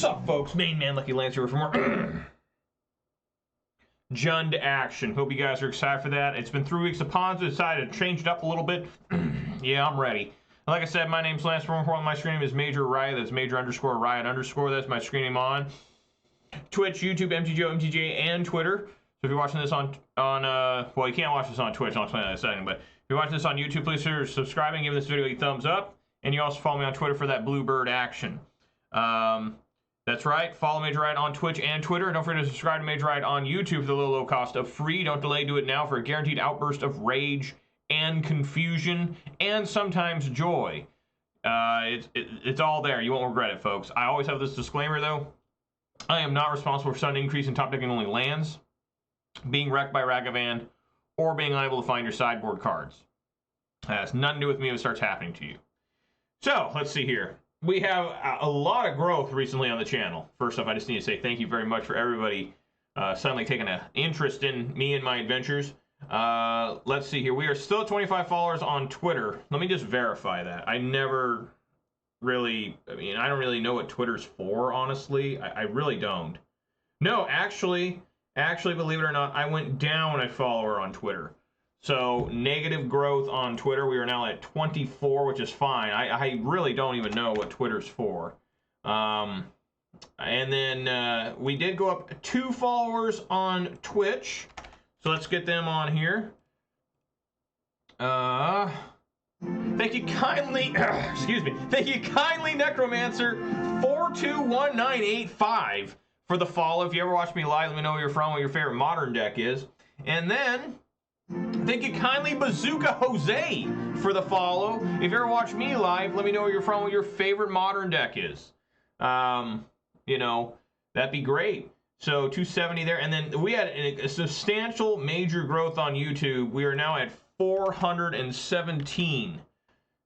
Sup, folks? Main man Lucky Lance here for more Jund action. Hope you guys are excited for that. It's been 3 weeks of Ponzo. Decided to change it up a little bit. Yeah, I'm ready. Like I said, my name's Lance. More important, my screen name is Major Riot. That's Major_Riot_. That's my screen name on Twitch, YouTube, MTGO, MTGA, and Twitter. So if you're watching this on well, you can't watch this on Twitch. I'll explain that in a second. But if you're watching this on YouTube, please consider subscribing, give this video a thumbs up, and you also follow me on Twitter for that Bluebird action. That's right. Follow Major Riot on Twitch and Twitter. And don't forget to subscribe to Major Riot on YouTube for the low cost of free. Don't delay. Do it now for a guaranteed outburst of rage and confusion and sometimes joy. It's all there. You won't regret it, folks. I always have this disclaimer, though. I am not responsible for sudden increase in top decking only lands, being wrecked by Ragavan, or being unable to find your sideboard cards. That has nothing to do with me if it starts happening to you. So, let's see here. We have a lot of growth recently on the channel. First off, I just need to say thank you very much for everybody suddenly taking an interest in me and my adventures. Let's see here. We are still at 25 followers on Twitter. Let me just verify that. I don't really know what Twitter's for, honestly. I really don't. No, actually, believe it or not, I went down a follower on Twitter. So, negative growth on Twitter. We are now at 24, which is fine. I really don't even know what Twitter's for. And then we did go up 2 followers on Twitch. So, let's get them on here. Thank you kindly, excuse me. Thank you kindly, Necromancer 421985 for the follow. If you ever watch me live, let me know where you're from, what your favorite modern deck is. And then thank you kindly, Bazooka Jose, for the follow. If you ever watch me live, let me know where you're from, what your favorite modern deck is. You know, that'd be great. So 270 there, and then we had a substantial major growth on YouTube. We are now at 417.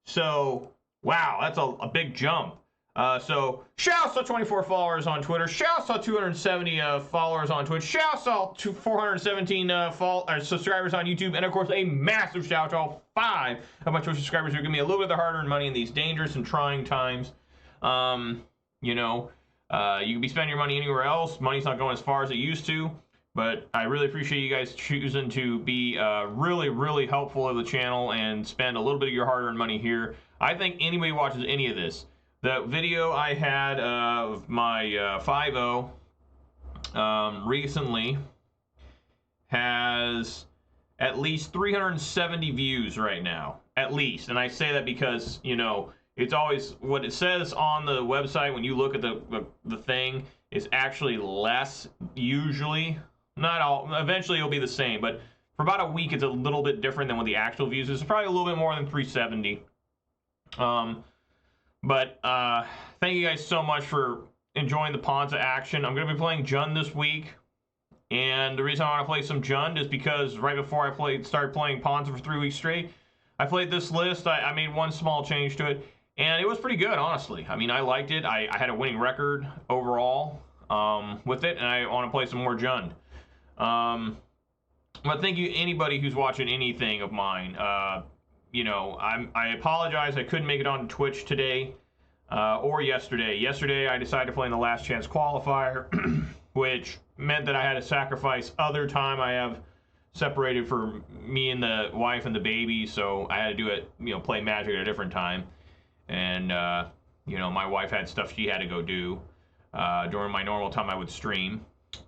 So wow, that's a big jump. So shouts to 24 followers on Twitter. Shouts to 270 followers on Twitch. Shouts to 417 subscribers on YouTube. And of course, a massive shout to all 5 of my Twitch subscribers who give me a little bit of their hard-earned money in these dangerous and trying times. You know, you can be spending your money anywhere else. Money's not going as far as it used to. But I really appreciate you guys choosing to be really helpful of the channel and spend a little bit of your hard-earned money here. I think anybody who watches any of this, the video I had of my 5-0 recently has at least 370 views right now, at least. And I say that because, you know, it's always what it says on the website when you look at the thing is actually less usually. Not all, eventually it'll be the same, but for about a week it's a little bit different than what the actual views is. It's probably a little bit more than 370. But thank you guys so much for enjoying the Ponza action. I'm going to be playing Jund this week. And the reason I want to play some Jund is because right before I started playing Ponza for 3 weeks straight, I played this list. I made one small change to it. And it was pretty good, honestly. I mean, I liked it. I had a winning record overall with it. And I want to play some more Jund. But thank you anybody who's watching anything of mine. You know, I apologize I couldn't make it on Twitch today or yesterday. Yesterday I decided to play in the last chance qualifier, which meant that I had to sacrifice other time I have separated for me and the wife and the baby, so I had to do it, you know, play Magic at a different time. And you know, my wife had stuff she had to go do during my normal time I would stream.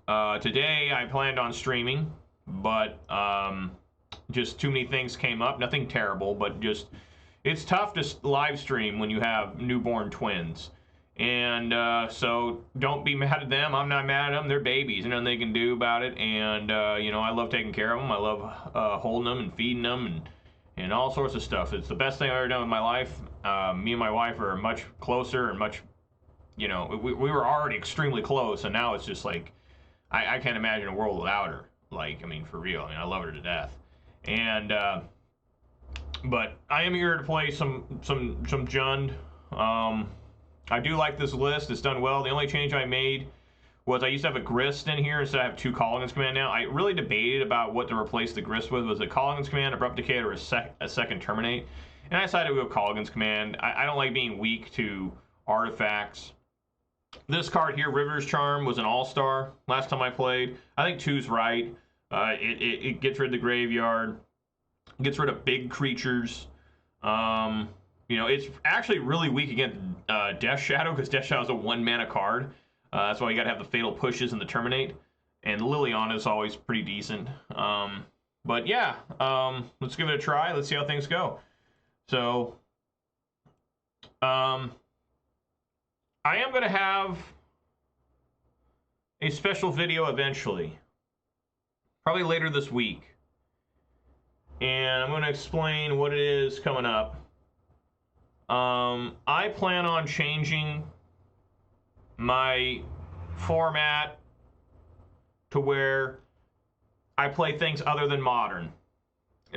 Today I planned on streaming, but just too many things came up. Nothing terrible, but just it's tough to live stream when you have newborn twins. And so don't be mad at them. I'm not mad at them. They're babies. There's nothing they can do about it. And you know, I love taking care of them. I love holding them and feeding them and all sorts of stuff. It's the best thing I've ever done in my life. Me and my wife are much closer and much, you know, we were already extremely close, and now it's just like I can't imagine a world without her. Like, I mean, for real. I mean, I love her to death. And but I am here to play some Jund. I do like this list. It's done well. The only change I made was I used to have a Grist in here instead of have 2 Colligans command now. I really debated about what to replace the Grist with. Was it Colligans command, Abrupt Decay, or a second Terminate? And I decided to go Colligans command. I don't like being weak to artifacts. This card here, River's Charm, was an all-star last time I played. I think 2's right. It gets rid of the graveyard, gets rid of big creatures. You know, it's actually really weak against Death Shadow, because Death Shadow is a 1-mana card. That's why you got to have the Fatal Pushes and the Terminate. And Liliana is always pretty decent. But yeah, let's give it a try. Let's see how things go. So, I am going to have a special video eventually, probably later this week. And I'm going to explain what it is coming up. I plan on changing my format to where I play things other than Modern.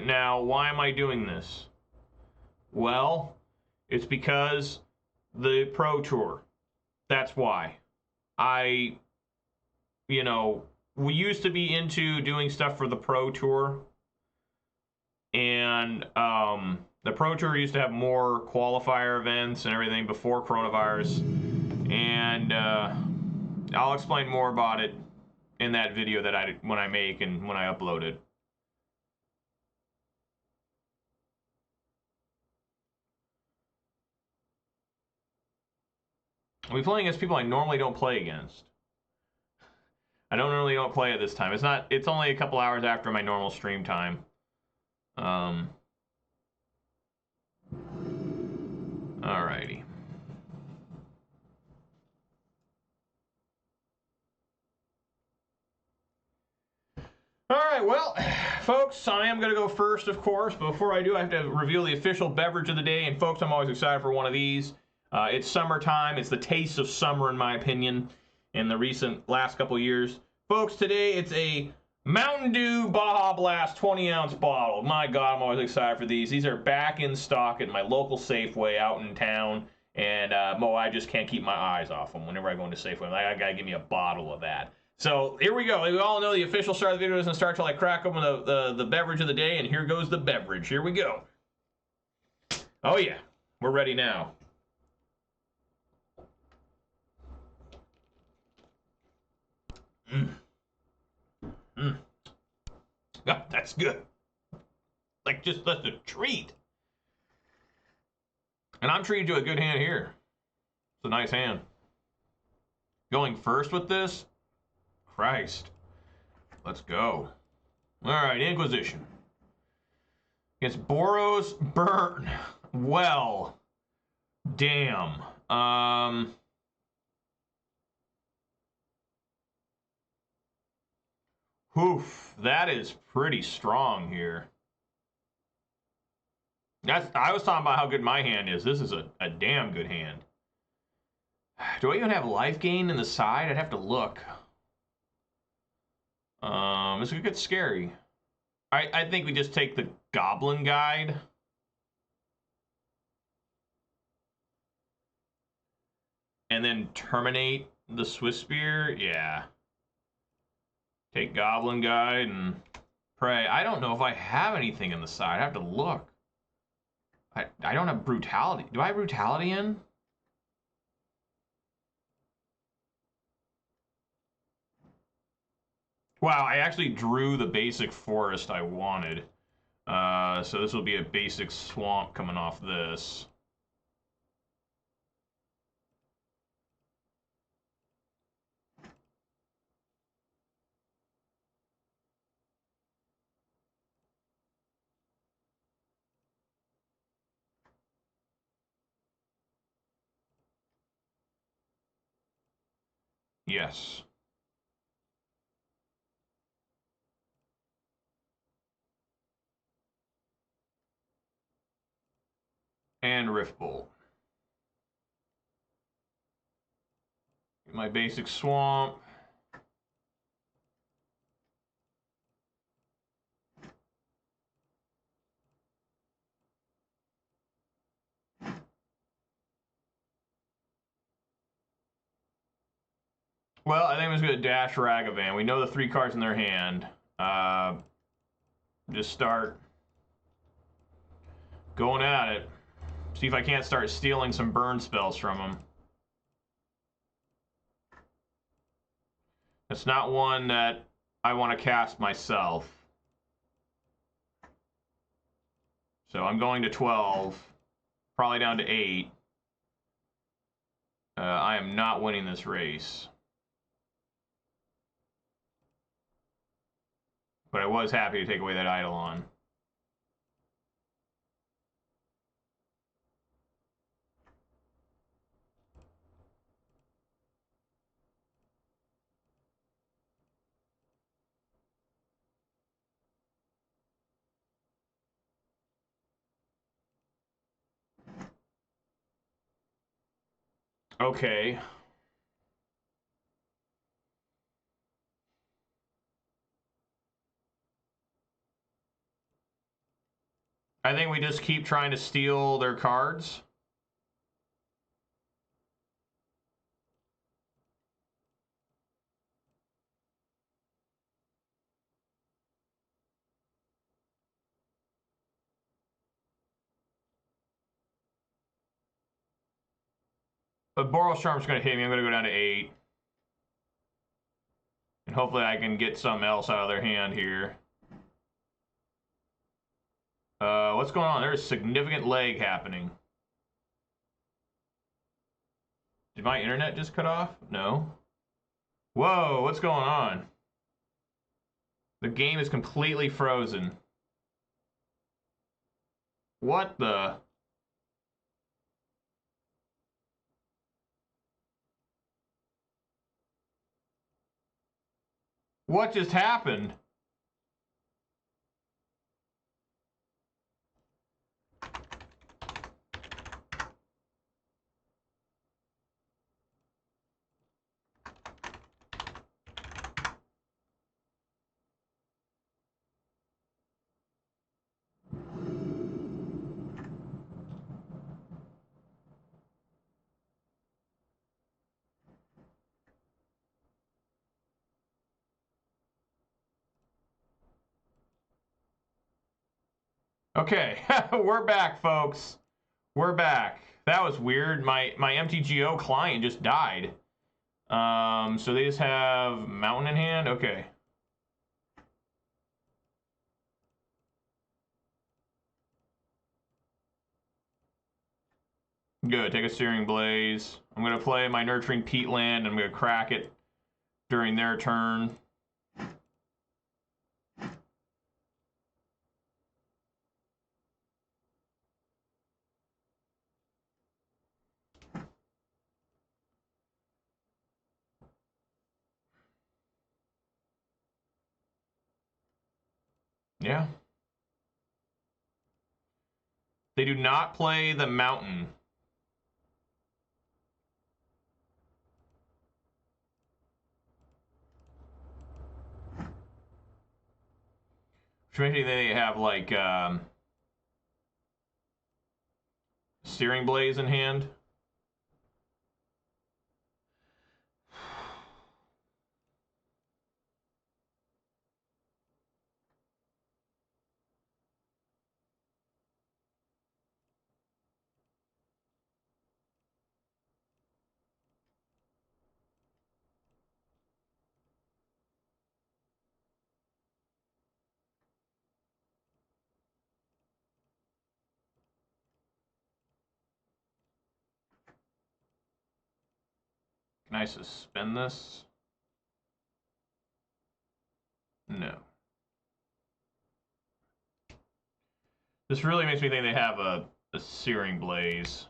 Now, why am I doing this? Well, it's because the Pro Tour. That's why. You know, we used to be into doing stuff for the Pro Tour. And the Pro Tour used to have more qualifier events and everything before coronavirus. And I'll explain more about it in that video that when I make and when I upload it. I'll be playing against people I normally don't play against. I normally don't play at this time. It's only a couple hours after my normal stream time. Alrighty. Alright, well, folks, I am going to go first, of course, but before I do, I have to reveal the official beverage of the day, and folks, I'm always excited for one of these. It's summertime. It's the taste of summer, in my opinion, in the recent last couple years. Folks, today it's a Mountain Dew Baja Blast 20-ounce bottle. My God, I'm always excited for these. These are back in stock at my local Safeway out in town, and I just can't keep my eyes off them whenever I go into Safeway. I gotta give me a bottle of that. So here we go. We all know the official start of the video doesn't start till I crack open the beverage of the day, and here goes the beverage. Here we go. Oh yeah, we're ready now. God, that's good. Like, just that's a treat. And I'm treated to a good hand here. It's a nice hand. Going first with this? Christ. Let's go. Alright, Inquisition. Against Boros Burn. Well. Damn. Oof, that is pretty strong here. I was talking about how good my hand is. This is a damn good hand. Do I even have life gain in the side? I'd have to look. This could get scary. I think we just take the Goblin Guide. And then terminate the Swiss Spear? Yeah. Take Goblin Guide and pray. I don't know if I have anything in the side. I have to look. I don't have Brutality. Do I have Brutality in? Wow, I actually drew the basic forest I wanted. So this will be a basic swamp coming off this. Yes. And Rift Bolt. My basic swamp. Well, I think I'm just going to dash Ragavan. We know the 3 cards in their hand. Just start going at it. See if I can't start stealing some burn spells from them. It's not one that I want to cast myself. So I'm going to 12, probably down to 8. I am not winning this race. But I was happy to take away that Eidolon. Okay. I think we just keep trying to steal their cards. But Boros Charm's going to hit me. I'm going to go down to 8. And hopefully I can get something else out of their hand here. What's going on? There's significant lag happening. Did my internet just cut off? No. Whoa, what's going on? The game is completely frozen. What the? What just happened? Okay, we're back, folks. We're back. That was weird. My MTGO client just died. So they just have Mountain in hand? Okay. Good, take a Searing Blaze. I'm going to play my Nurturing Peatland. I'm going to crack it during their turn. Yeah. They do not play the Mountain. Which makes me think they have, like, Searing Blaze in hand. Can I suspend this? No. This really makes me think they have a Searing Blaze.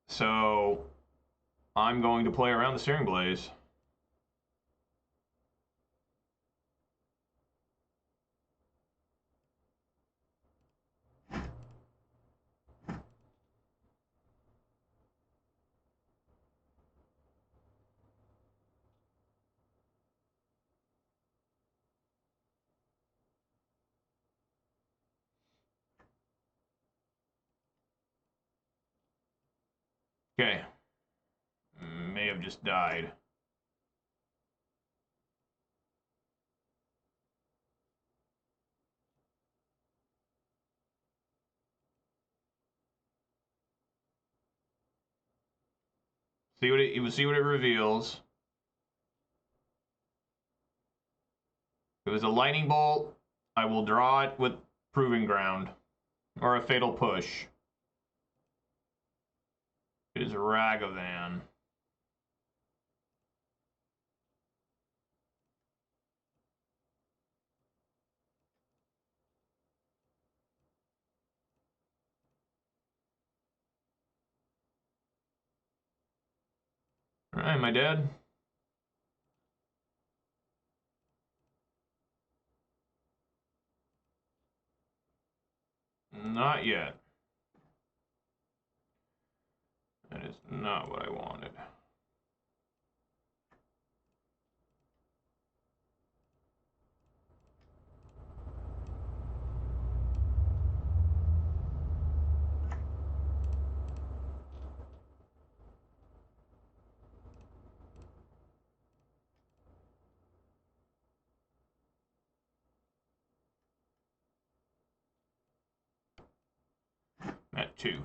So I'm going to play around the Searing Blaze. Okay. May have just died. You will see what it reveals. If it was a lightning bolt, I will draw it with proving ground or a fatal push. It is Ragavan. All right, am I dead? Not yet. That is not what I wanted. At 2.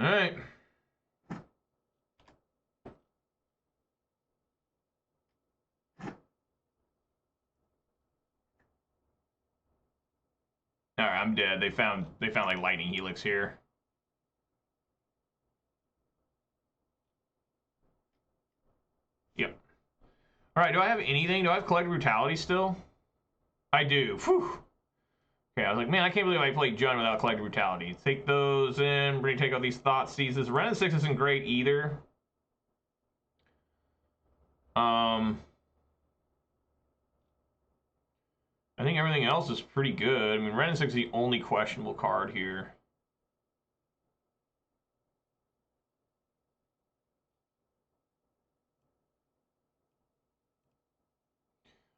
All right. All right, I'm dead. They found like lightning helix here. Yep. All right, do I have anything? Do I have collective brutality still? I do. Whew. Okay, I was like, man, I can't believe I played Jund without collective brutality. Take those in. Bring take out these thought seizes. Ren 6 isn't great either. I think everything else is pretty good. I mean, Ren 6 is the only questionable card here.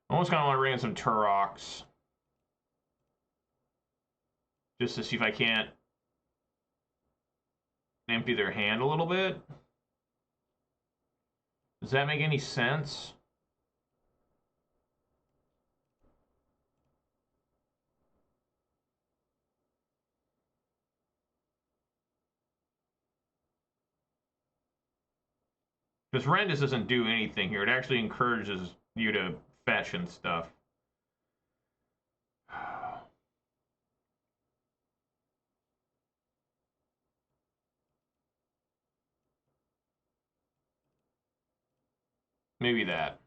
I almost kind of want to bring in some Turoks. Just to see if I can't empty their hand a little bit. Does that make any sense? Because Rendus doesn't do anything here. It actually encourages you to fetch and stuff. Maybe that.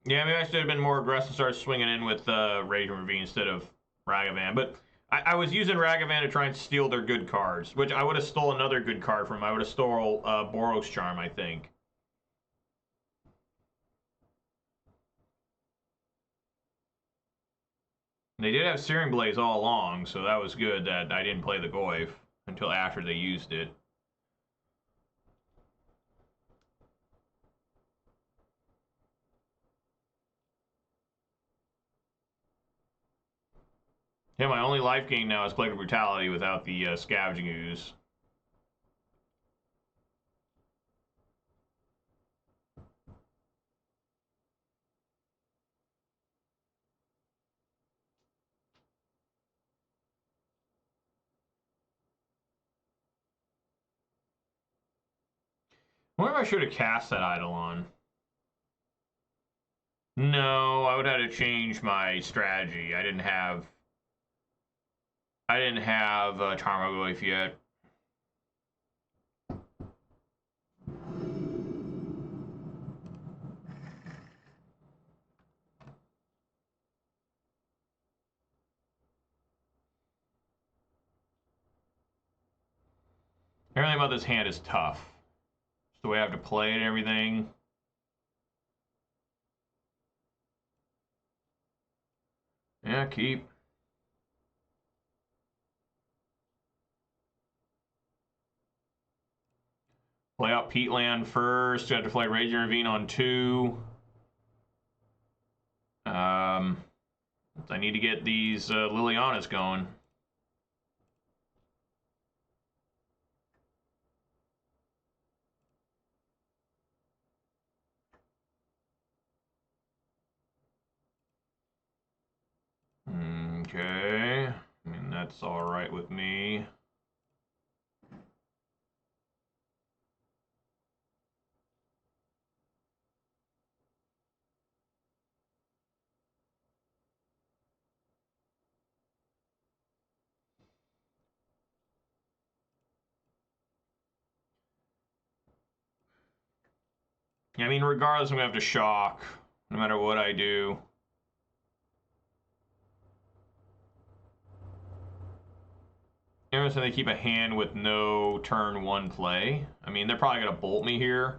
Yeah, maybe I should have been more aggressive, started swinging in with Rage and Ravine instead of Ragavan. But I was using Ragavan to try and steal their good cards, which I would have stole another good card from. I would have stole Boros Charm, I think. They did have Searing Blaze all along, so that was good that I didn't play the Goyf until after they used it. Yeah, my only life gain now is Collective Brutality without the Scavenging Ooze. I wonder if I should have cast that Eidolon. No, I would have to change my strategy. I didn't have Tarmogoyf yet. Everything about this hand is tough. It's the way I have to play it and everything. Yeah, keep. Play out Peatland first. You have to play Raging Ravine on 2. I need to get these Lilianas going. Okay. I mean, that's all right with me. Yeah, I mean, regardless, I'm gonna have to shock, no matter what I do. So they keep a hand with no turn 1 play. I mean, they're probably gonna bolt me here,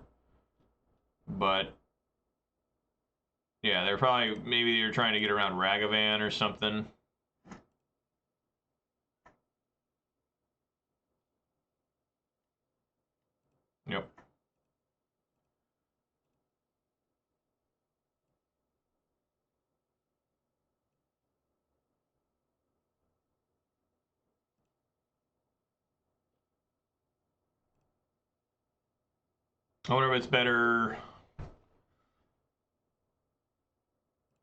but yeah, they're probably, maybe they're trying to get around Ragavan or something. Yep. I wonder if it's better.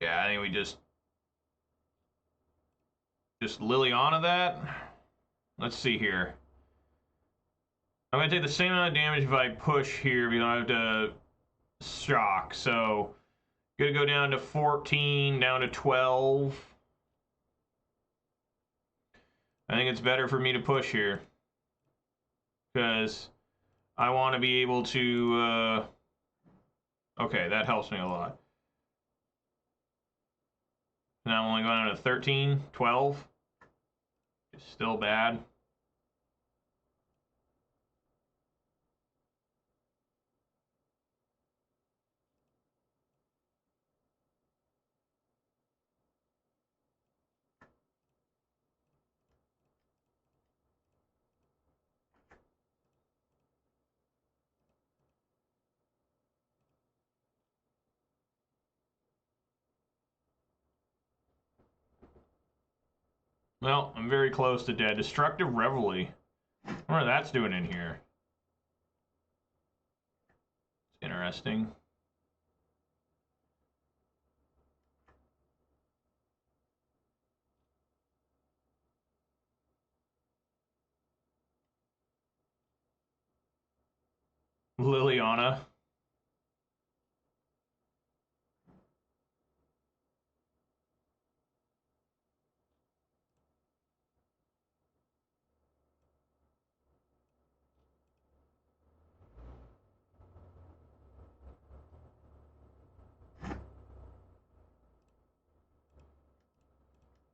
Yeah, I think we just Liliana that. Let's see here. I'm gonna take the same amount of damage if I push here because I have to shock. So gonna go down to 14, down to 12. I think it's better for me to push here because I want to be able to. Okay, that helps me a lot. Now I'm only going down to 13, 12. It's still bad. Well, I'm very close to dead. Destructive Reveille. I wonder what that's doing in here. It's interesting. Liliana.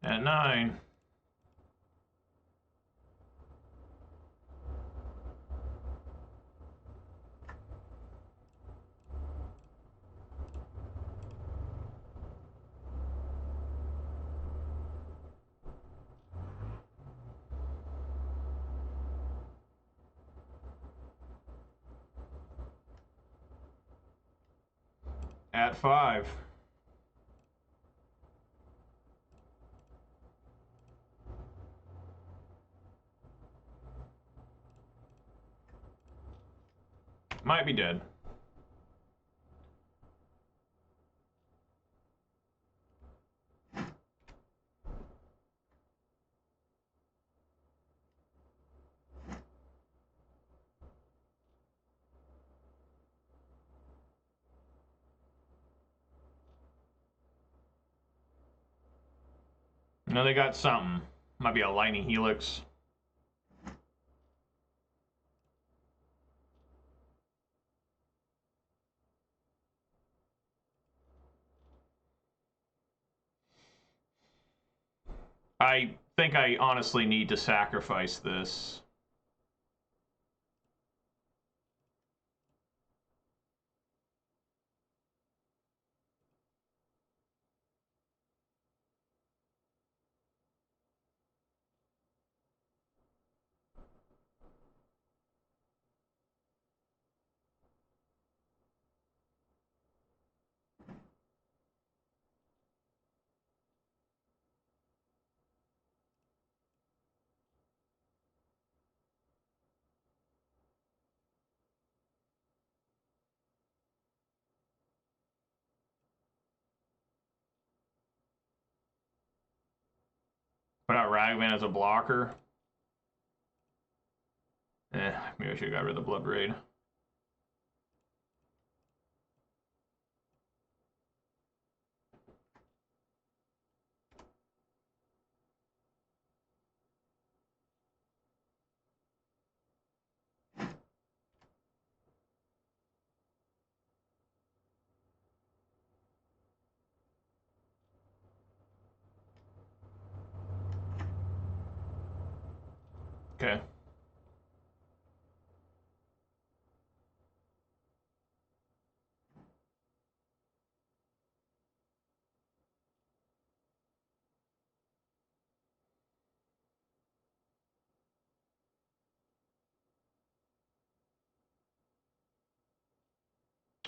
At 9. At 5. Might be dead. No, they got something. Might be a lightning helix. I think I honestly need to sacrifice this. Put out Ragman as a blocker. Maybe I should have got rid of the Blood Raid. Okay.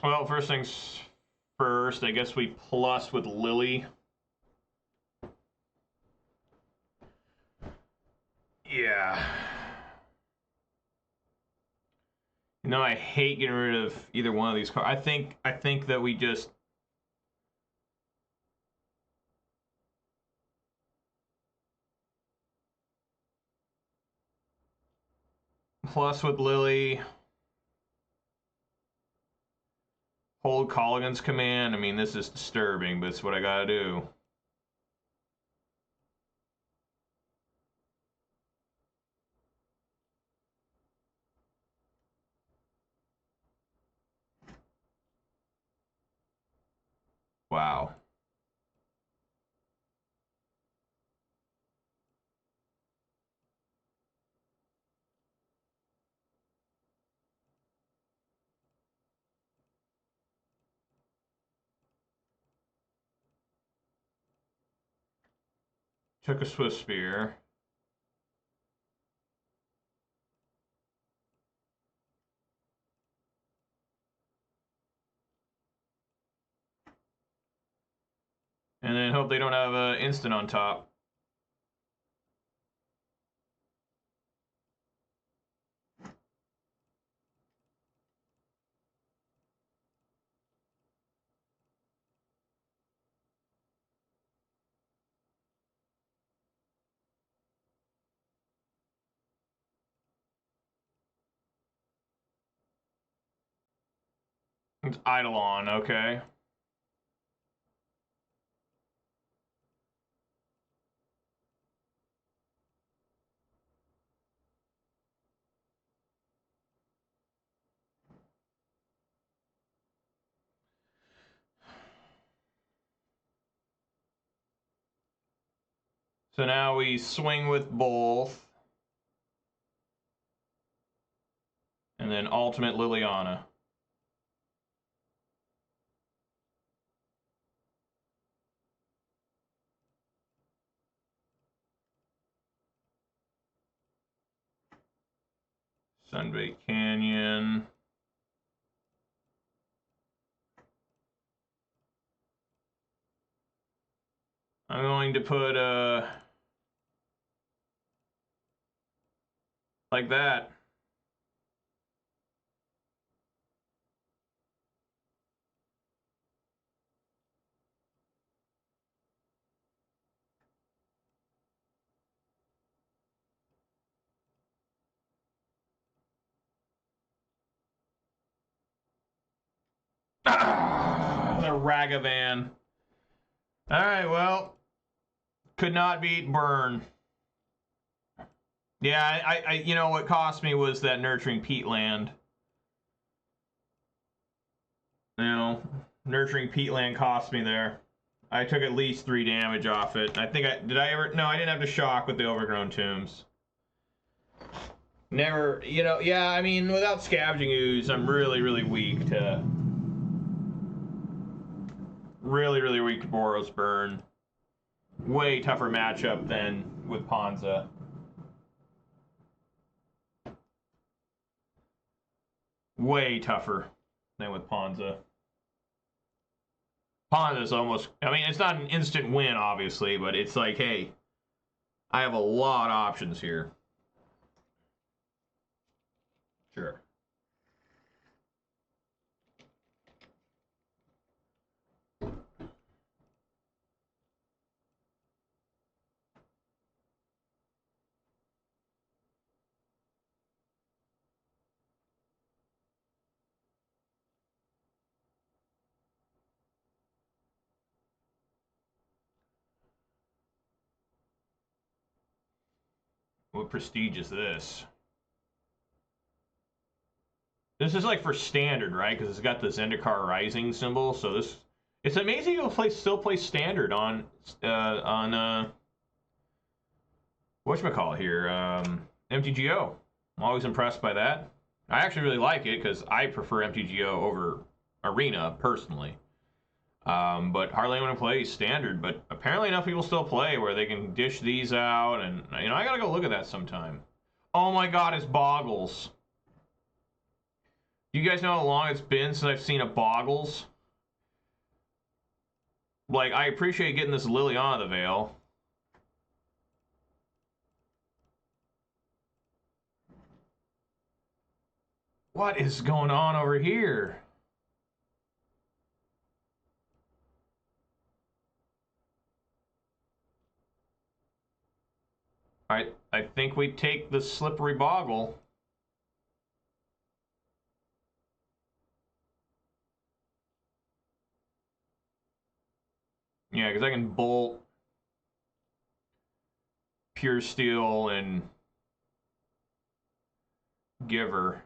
Well, first things first, I guess we plus with Lily. Yeah. You know, I hate getting rid of either one of these cards. I think that we just plus with Lily. Hold Colligan's command. I mean, this is disturbing, but it's what I gotta do. Wow. Took a Swift Spear. And then hope they don't have an instant on top. It's Eidolon, okay. So now we swing with both. And then ultimate Liliana. Sunbait Canyon. I'm going to put like that. The Ragavan. Alright, well. Could not beat Burn. Yeah, I you know what cost me was that Nurturing Peatland. You know, Nurturing Peatland cost me there. I took at least 3 damage off it. I think did I ever? No, I didn't have to shock with the Overgrown Tombs. Never, you know, yeah, I mean, without Scavenging Ooze, I'm really weak to... Really weak to Boros Burn. Way tougher matchup than with Ponza. Way tougher than with Ponza. Ponza's almost... I mean, it's not an instant win, obviously, but it's like, hey, I have a lot of options here. Sure. What prestige is this? This is like for standard, right? Because it's got the Zendikar Rising symbol. So this, it's amazing you'll still play standard on whatchamacallit here, MTGO. I'm always impressed by that. I actually really like it because I prefer MTGO over Arena personally. But hardly anyone plays standard. But apparently enough people still play where they can dish these out, and you know I gotta go look at that sometime. Oh my God, it's Boggles. Do you guys know how long it's been since I've seen a Boggles? Like, I appreciate getting this Liliana Veil. What is going on over here? I think we take the Slippery Boggle. Yeah, because I can bolt Pure Steel and Giver.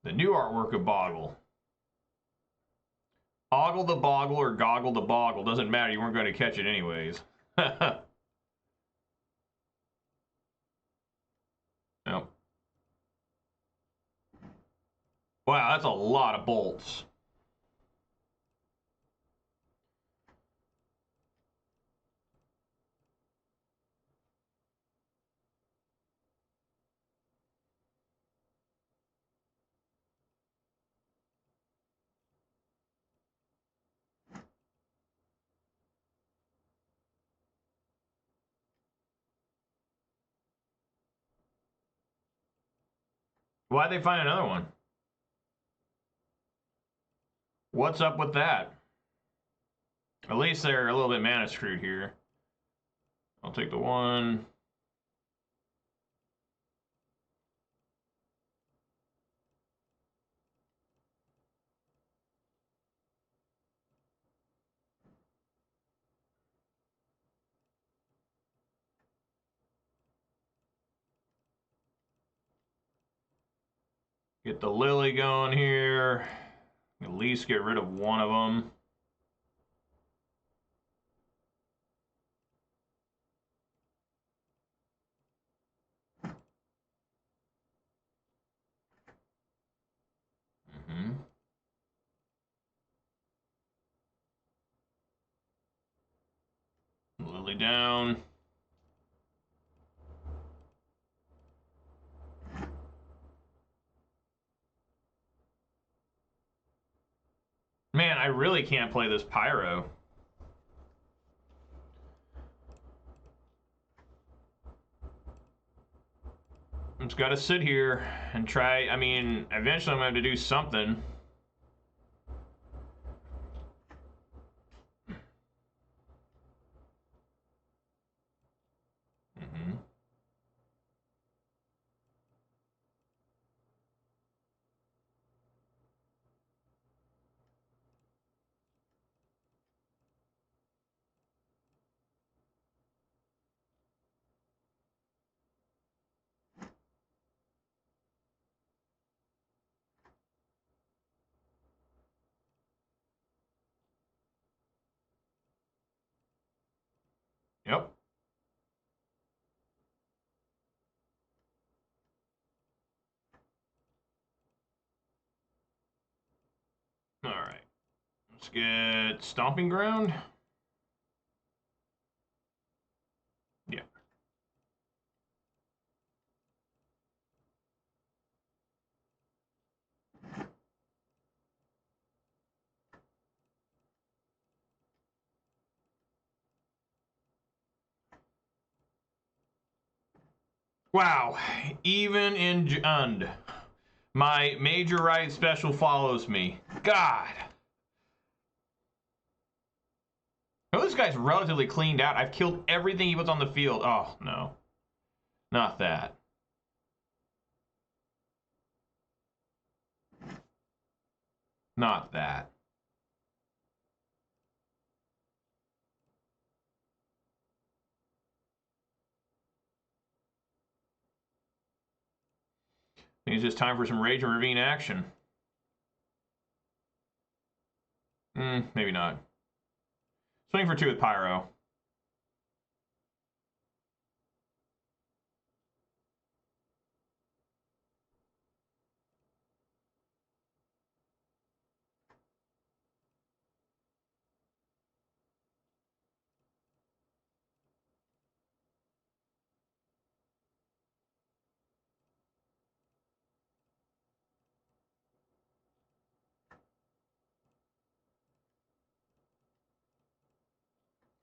The new artwork of Boggle. Ogle the Boggle or Goggle the Boggle. Doesn't matter, you weren't going to catch it anyways. Nope. Wow, that's a lot of bolts. Why'd they find another one? What's up with that? At least they're a little bit mana screwed here. I'll take the one. Get the Lily going here. At least get rid of one of them. Lily down. Man, I really can't play this Pyro. I'm just gotta sit here and try. I mean, eventually I'm gonna have to do something. Yep. All right. Let's get Stomping Ground. Yeah. Wow. Even in Jund, my major right special follows me. God. Oh, this guy's relatively cleaned out. I've killed everything he puts on the field. Oh, no. Not that. Not that. I think it's just time for some Rage and Ravine action. Maybe not. Swing for 2 with Pyro.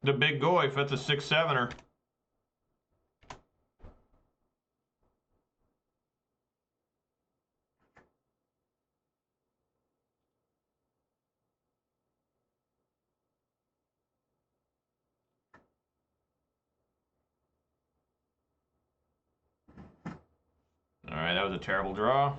The big Goyf, that's a 6/7er. All right, that was a terrible draw.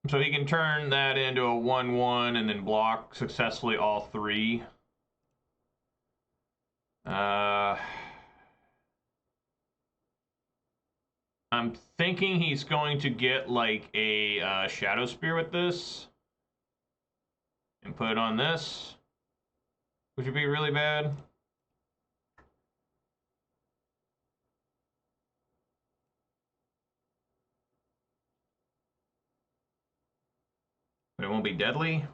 So he can turn that into a 1/1 and then block successfully all 3. I'm thinking he's going to get like a Shadow Spear with this and put it on this, which would be really bad. But it won't be deadly.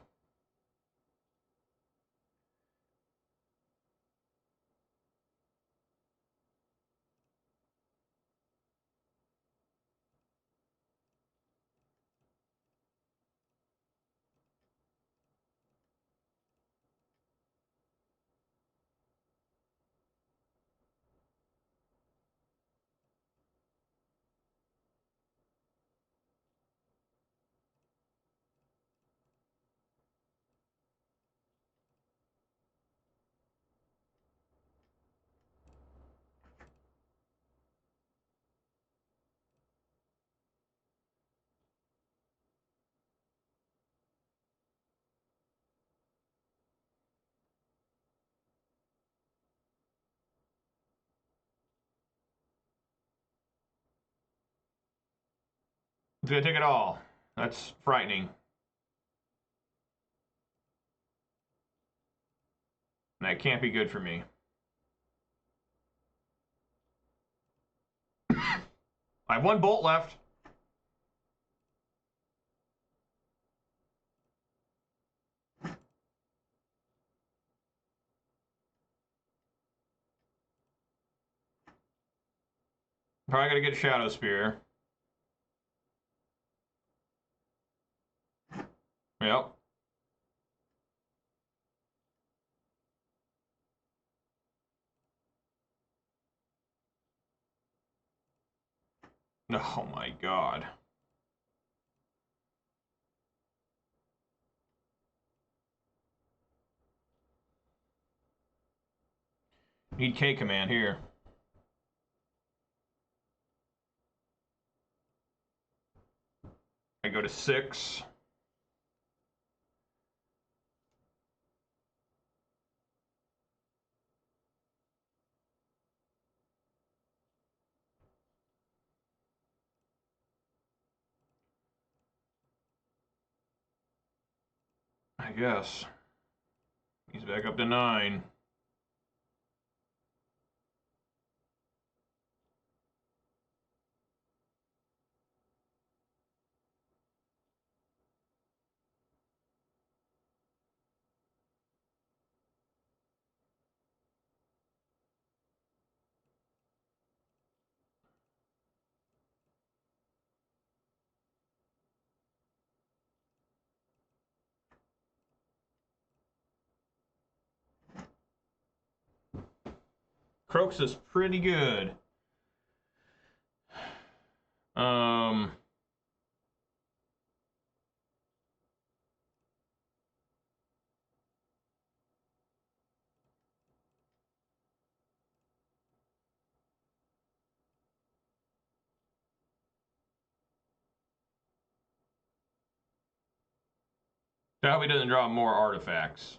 He's gonna take it all. That's frightening. That can't be good for me. I have 1 bolt left. Probably gotta get Shadow Spear. Yep. Oh my god. Need K command here. I go to 6. I guess. He's back up to 9. Croaks is pretty good. So I hope he doesn't draw more artifacts.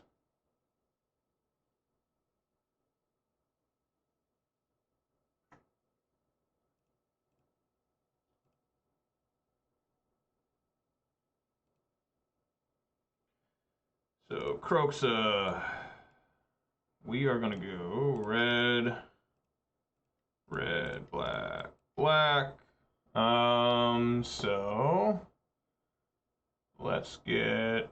So Croxa, we are gonna go red, red, black, black. So let's get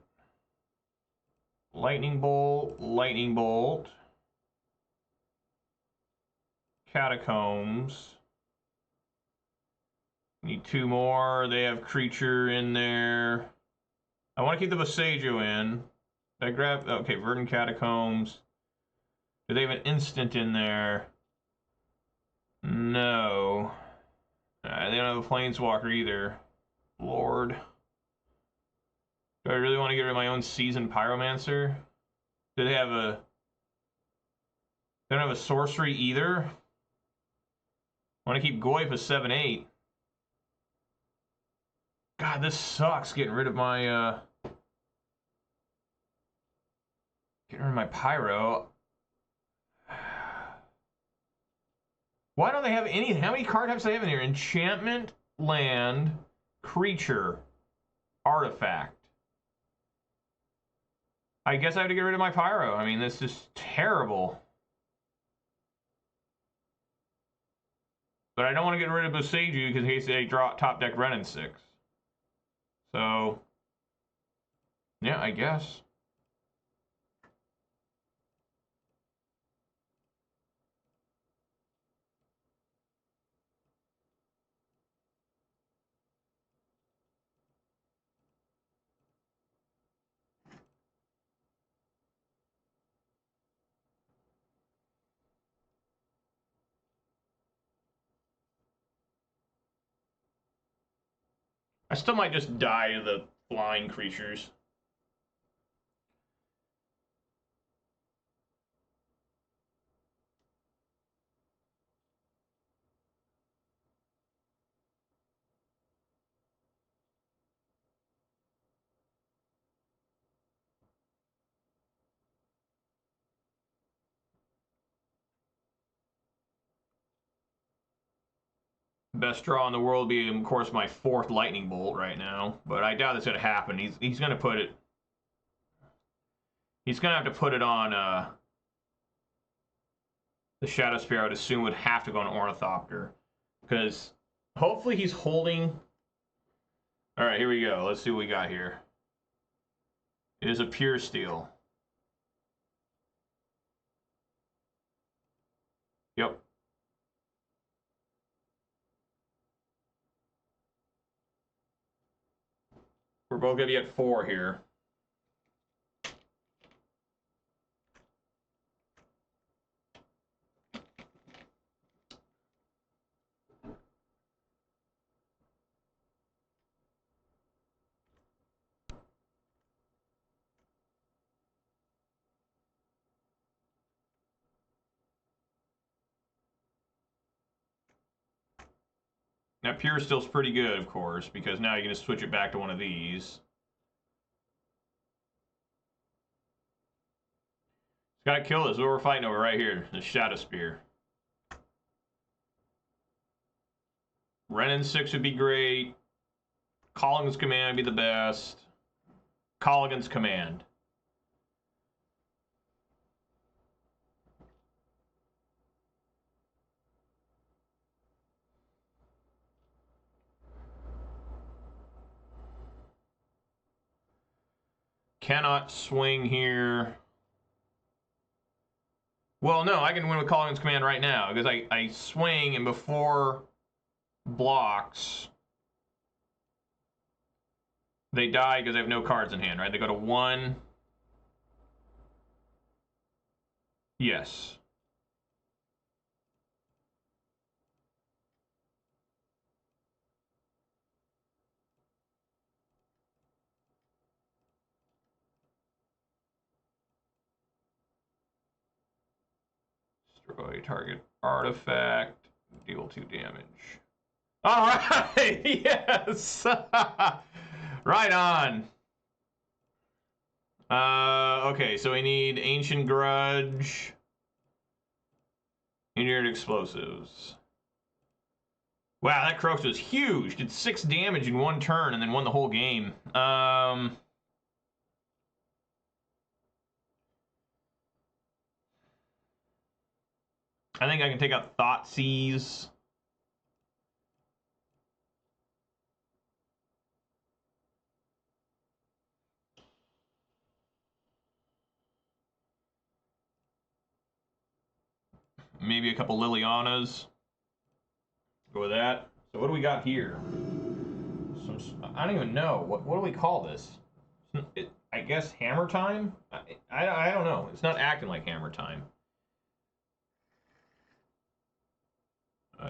lightning bolt, catacombs. Need 2 more. They have creature in there. I want to keep the Visaggio in. Did I grab? Okay, Verdant Catacombs. Do they have an instant in there? No. They don't have a Planeswalker either. Lord. Do I really want to get rid of my own Seasoned Pyromancer? Do they have a... They don't have a sorcery either? I want to keep Goyf as 7/8. God, this sucks getting rid of my, Getting rid of my Pyro. Why don't they have any... How many card types do they have in here? Enchantment, land, creature, artifact. I guess I have to get rid of my Pyro. I mean, this is terrible. But I don't want to get rid of Boseiju because he said draw top deck Renin 6. So, yeah, I guess. I still might just die to the flying creatures. Best draw in the world would be, of course, my 4th lightning bolt right now, but I doubt that's going to happen. He's going to put it... He's going to have to put it on the Shadow Spear. I would assume would have to go on Ornithopter, because hopefully he's holding... All right, here we go. Let's see what we got here. It is a pure steel. Yep. We're both going to be at 4 here. Now, pure steel's pretty good, of course, because now you can just switch it back to one of these. Gotta kill this. What we're fighting over right here, the Shadow Spear. Renin 6 would be great. Colligan's Command would be the best. Colligan's Command. Cannot swing here. Well, no, I can win with Colligan's Command right now, because I swing, and before blocks, they die because they have no cards in hand, right? They go to 1. Yes. Destroy target artifact. Deal 2 damage. All right! Yes! Right on. Okay, so we need Ancient Grudge, Engineered Explosives. Wow, that Croaks was huge. Did 6 damage in 1 turn and then won the whole game. I think I can take out Thoughtseize. Maybe a couple Lilianas. Go with that. So what do we got here? I don't even know. What do we call this? I guess Hammer Time? I don't know. It's not acting like Hammer Time.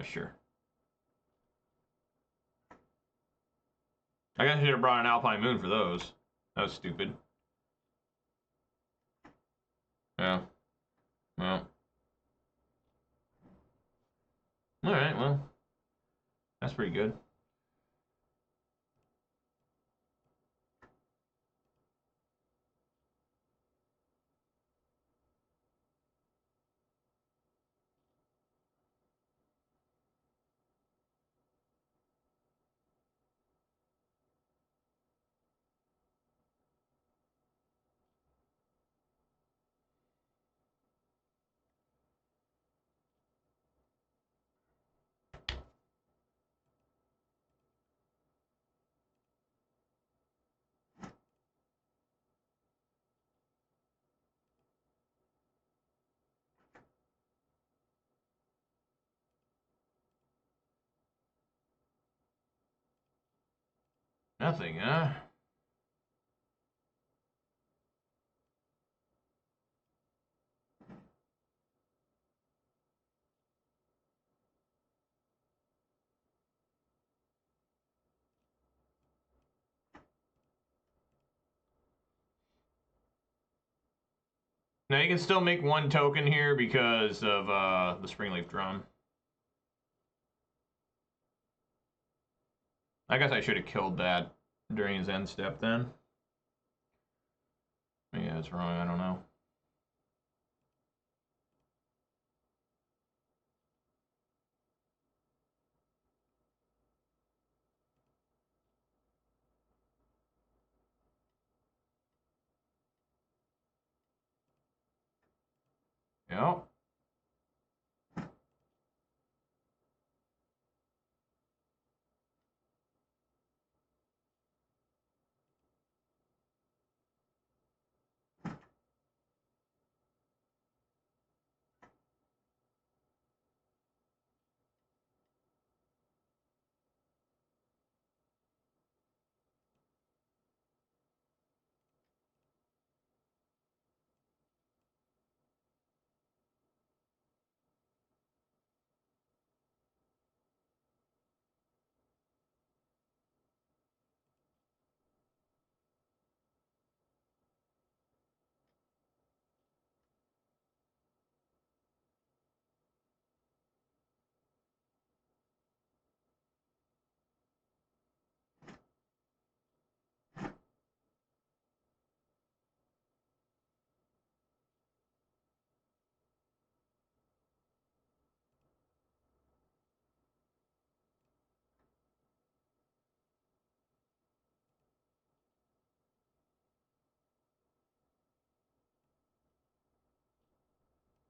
Sure. I guess I should have brought an Alpine Moon for those. That was stupid. Yeah. Well. Alright, well. That's pretty good. Nothing, huh? Now you can still make 1 token here because of the Springleaf Drum. I guess I should have killed that during his end step then. Maybe that's wrong, I don't know. Yep.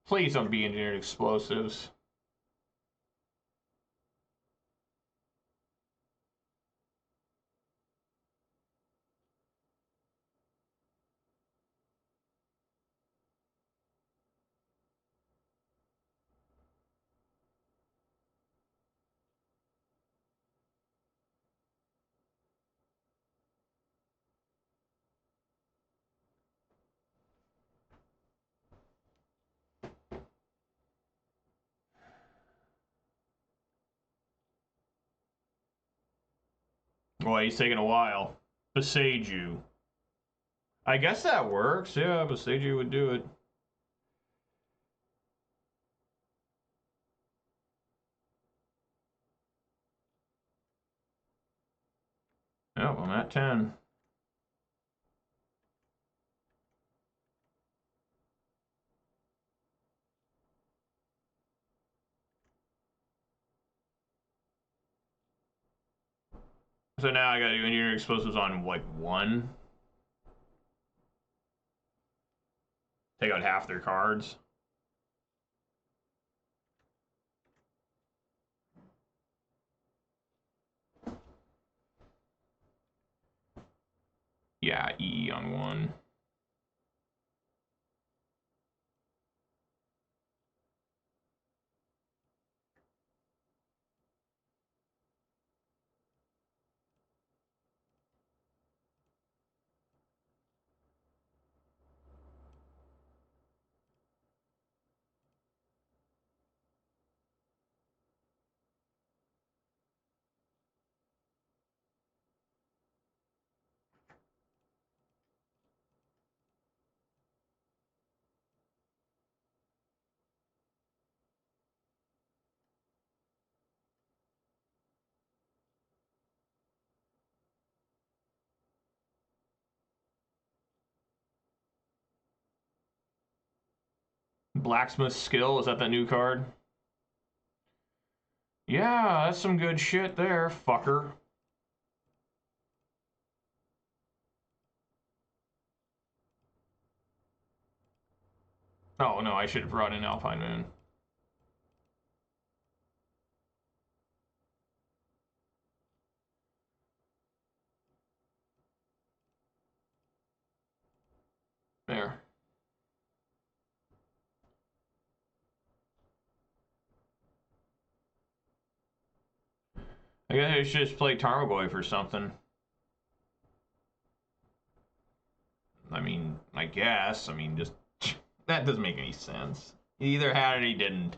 Please don't be Engineered Explosives. Boy, he's taking a while. Beseiju. I guess that works. Yeah, Beseiju would do it. Oh, I'm at 10. So now I gotta do engineering explosives on like 1. Take out half their cards. Yeah, E on 1. Blacksmith skill, is that the new card? Yeah, that's some good shit there, fucker. Oh no, I should have brought in Alpine Moon. There. I guess I should just play Tarmogoyf or something. I mean, I guess. I mean, just... that doesn't make any sense. He either had it or he didn't.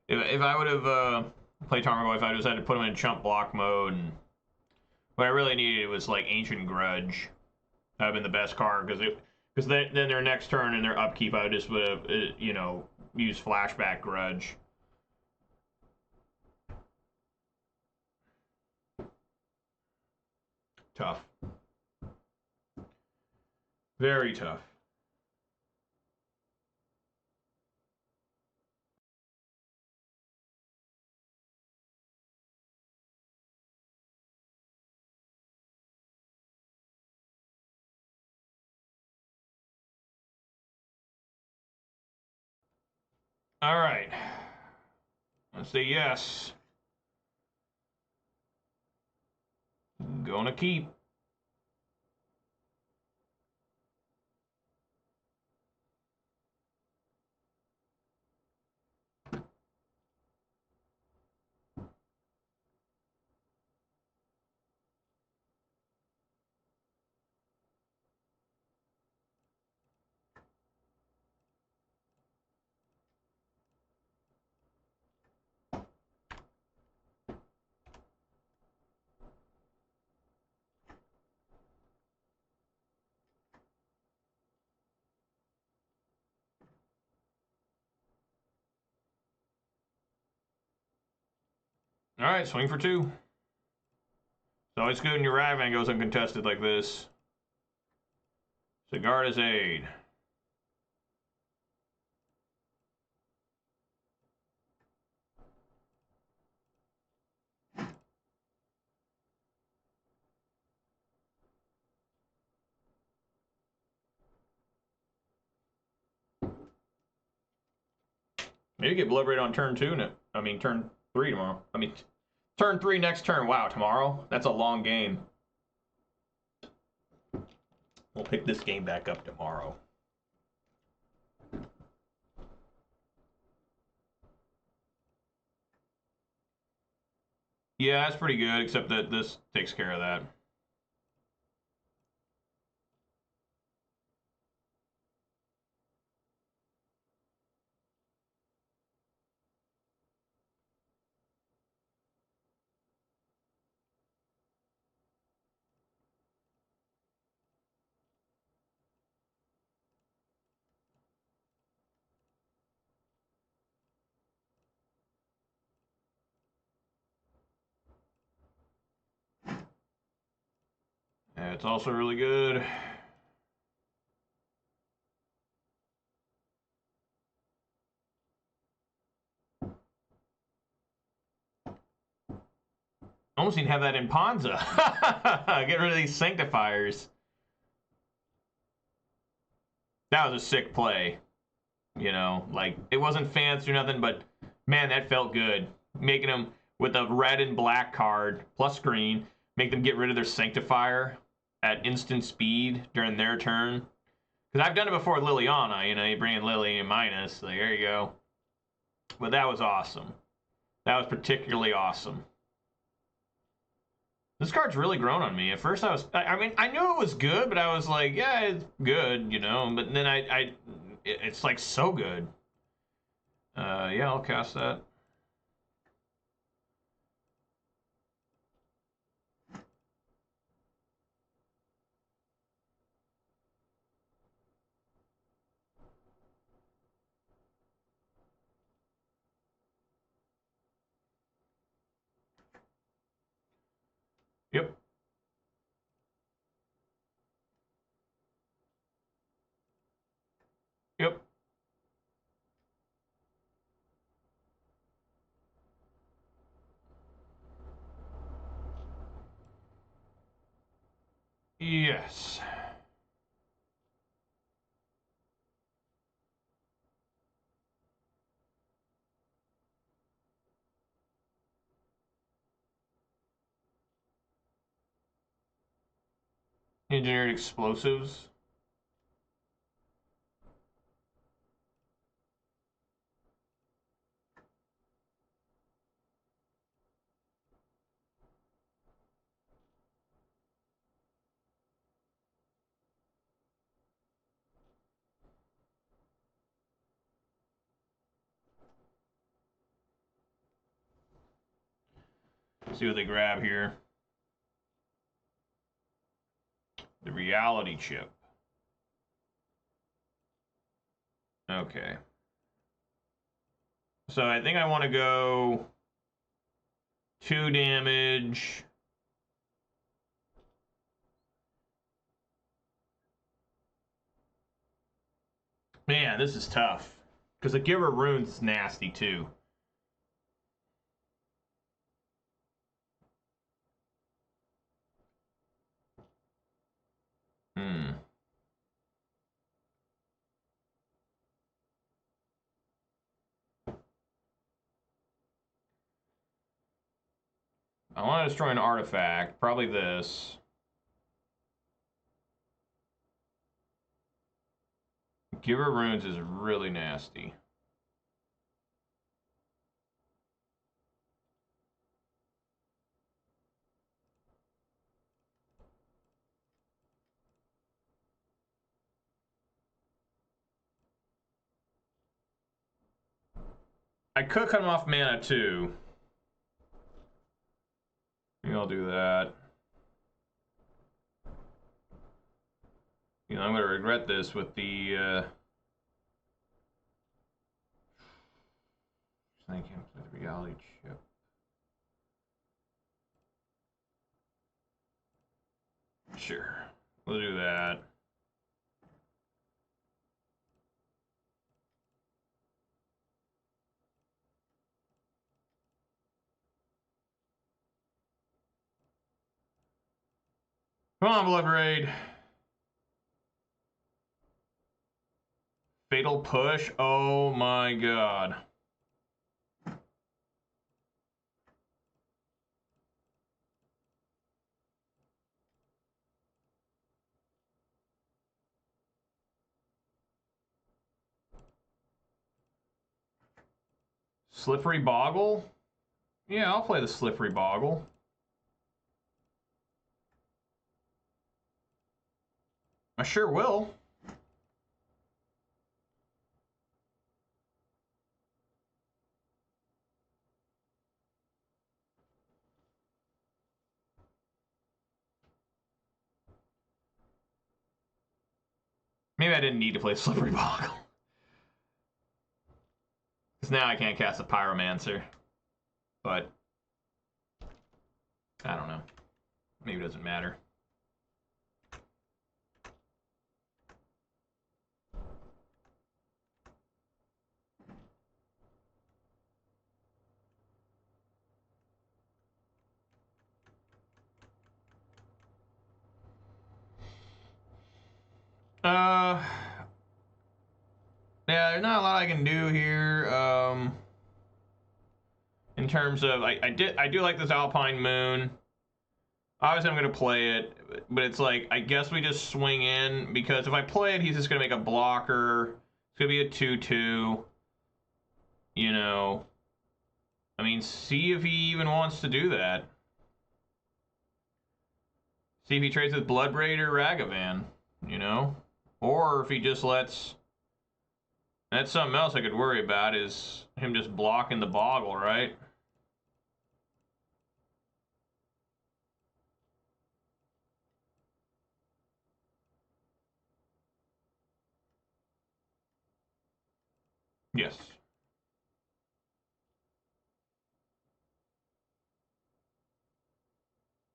If I would have played Tarmogoyf, I just had to put him in chump block mode. And what I really needed was, like, Ancient Grudge. That would have been the best card, because then their next turn and their upkeep, I just would have, you know, used Flashback Grudge. Tough. Very tough. All right. Let's say yes. Gonna keep. All right, swing for 2. It's always good when your Ravan goes uncontested like this. Sigarda's Aid. Maybe get Blood Raid on turn 2. I mean, turn 3 tomorrow. I mean, turn 3 next turn. Wow, tomorrow? That's a long game. We'll pick this game back up tomorrow. Yeah, that's pretty good, except that this takes care of that. Yeah, it's also really good. Almost need to have that in Ponza. Get rid of these sanctifiers. That was a sick play. You know, like, it wasn't fancy or nothing, but man, that felt good. Making them with a red and black card plus green, make them get rid of their sanctifier at instant speed during their turn. Because I've done it before with Liliana, you know, you bring in Lily and minus, like, there you go. But that was awesome. That was particularly awesome. This card's really grown on me. At first I mean, I knew it was good, but I was like, yeah, it's good, you know, but then it's like so good. Yeah, I'll cast that. Yep. Yep. Yes. Engineered explosives. See what they grab here. The reality chip. Okay. So I think I want to go 2 damage. Man, this is tough. Because the Giver Runes is nasty too. I want to destroy an artifact. Probably this. Giver Runes is really nasty. I could cut him off mana too. Maybe I'll do that. You know, I'm going to regret this with the I can't play the reality chip. Sure. We'll do that. Come on, Blood Raid. Fatal Push. Oh my god. Slippery Boggle? Yeah, I'll play the Slippery Boggle. I sure will. Maybe I didn't need to play Slippery Boggle. Because now I can't cast a Pyromancer. But I don't know. Maybe it doesn't matter. Yeah, there's not a lot I can do here. In terms of, I do like this Alpine Moon. Obviously, I'm gonna play it, but it's like, I guess we just swing in, because if I play it, he's just gonna make a blocker. It's gonna be a 2/2. You know, I mean, see if he even wants to do that. See if he trades with Bloodbraid or Ragavan, you know? Or if he just lets... That's something else I could worry about, is him just blocking the Boggle, right? Yes.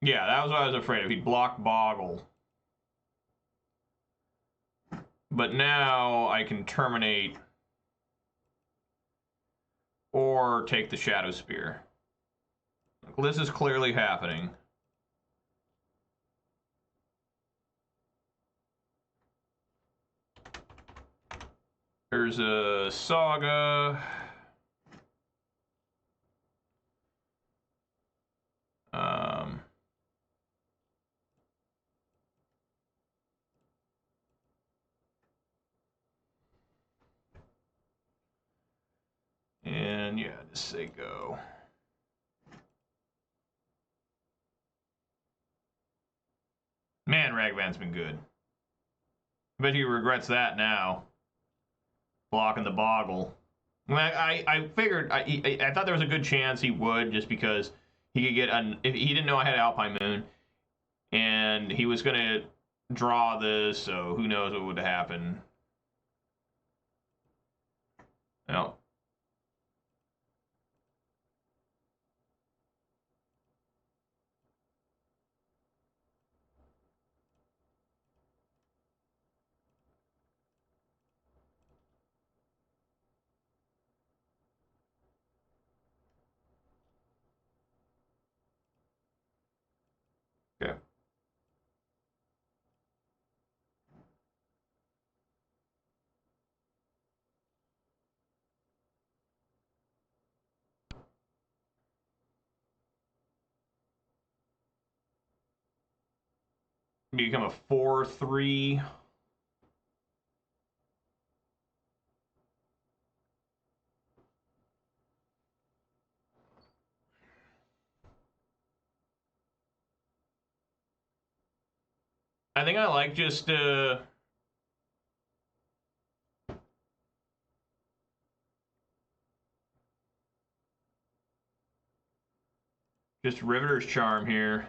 Yeah, that was what I was afraid of. He'd block Boggle. But now I can terminate or take the Shadow Spear. This is clearly happening. There's a Saga. And yeah, just say go. Man, Ragavan's been good. I bet he regrets that now. Blocking the Boggle. I figured, I thought there was a good chance he would, just because he could get, if he didn't know I had Alpine Moon, and he was going to draw this, so who knows what would happen. No. Okay. Become a 4/3. I think I like just Riveter's Charm here.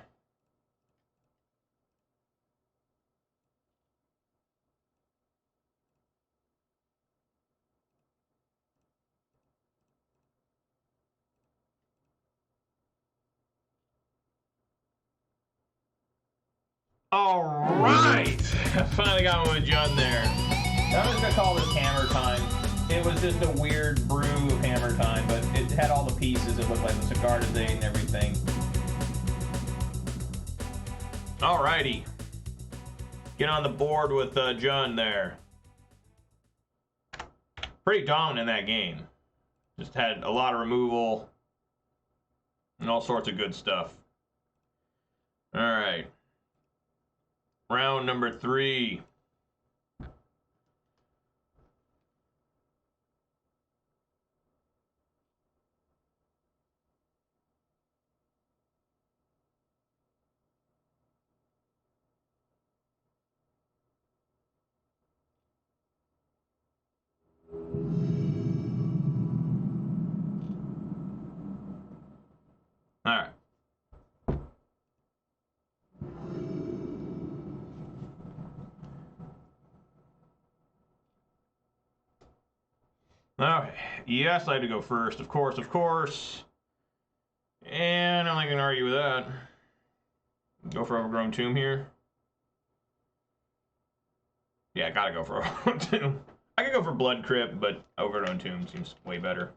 All right, finally got one with Judd there. I'm just gonna call this Hammer Time. It was just a weird brew of Hammer Time, but it had all the pieces. It looked like the Cigar Date and everything. Alrighty, get on the board with Jun there. Pretty dominant in that game. Just had a lot of removal and all sorts of good stuff. All right. Round number 3. All right. Okay. Yes, I had to go first. Of course, of course. And I'm not going to argue with that. Go for Overgrown Tomb here. Yeah, gotta go for Overgrown Tomb. I could go for Blood Crypt, but Overgrown Tomb seems way better.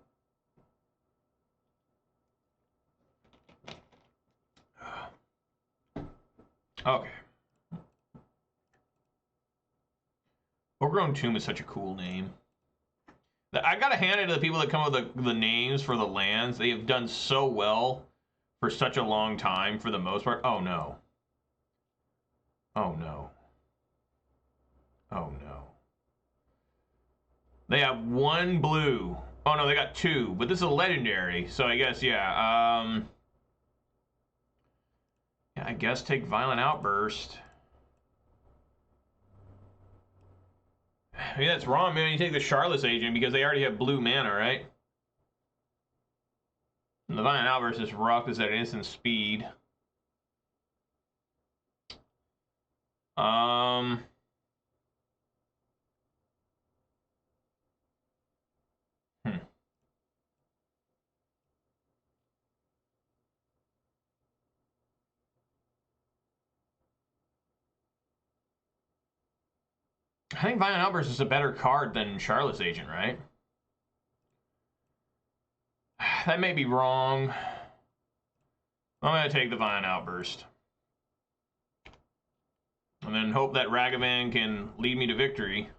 Okay. Overgrown Tomb is such a cool name. I gotta hand it to the people that come up with the names for the lands. They have done so well for such a long time for the most part. Oh no. Oh no. Oh no. They have one blue. Oh no, they got two. But this is a legendary, so I guess yeah. Yeah, I guess take Violent Outburst. Maybe that's wrong, man. You take the Charlotte's Agent because they already have blue mana, right? And the Violent Outburst is rough because at instant speed. Um. Hmm. I think Violent Outburst is a better card than Charlotte's Agent, right? That may be wrong. I'm going to take the Violent Outburst. And then hope that Ragavan can lead me to victory.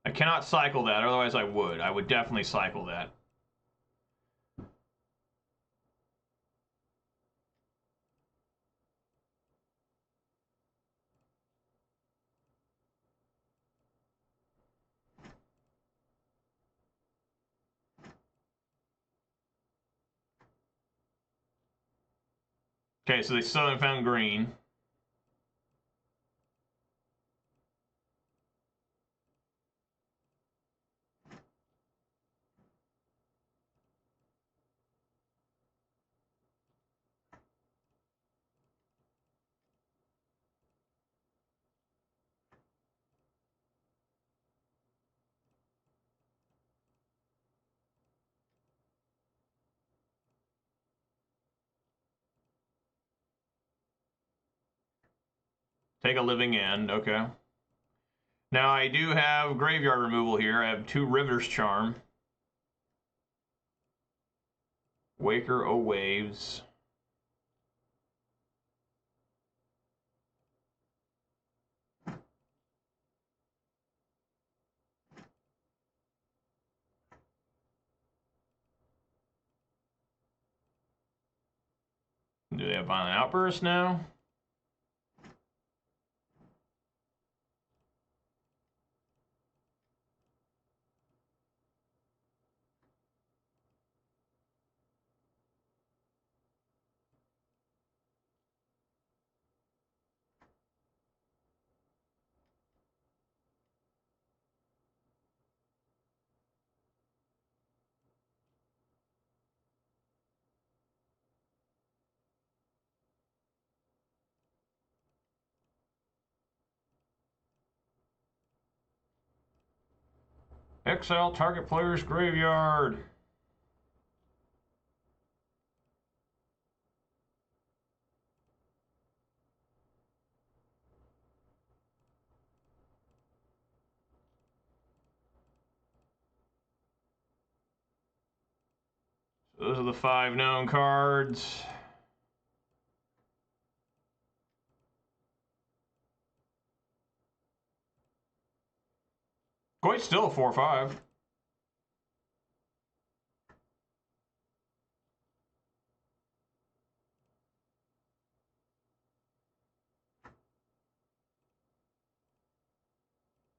I cannot cycle that, otherwise I would. I would definitely cycle that. Okay, so they still haven't found green. Take a living end, okay. Now I do have graveyard removal here. I have 2 River's Charm. Waker O Waves. Do they have Violent Outburst now? Exile target player's graveyard. So those are the 5 known cards. Quite still a 4/5.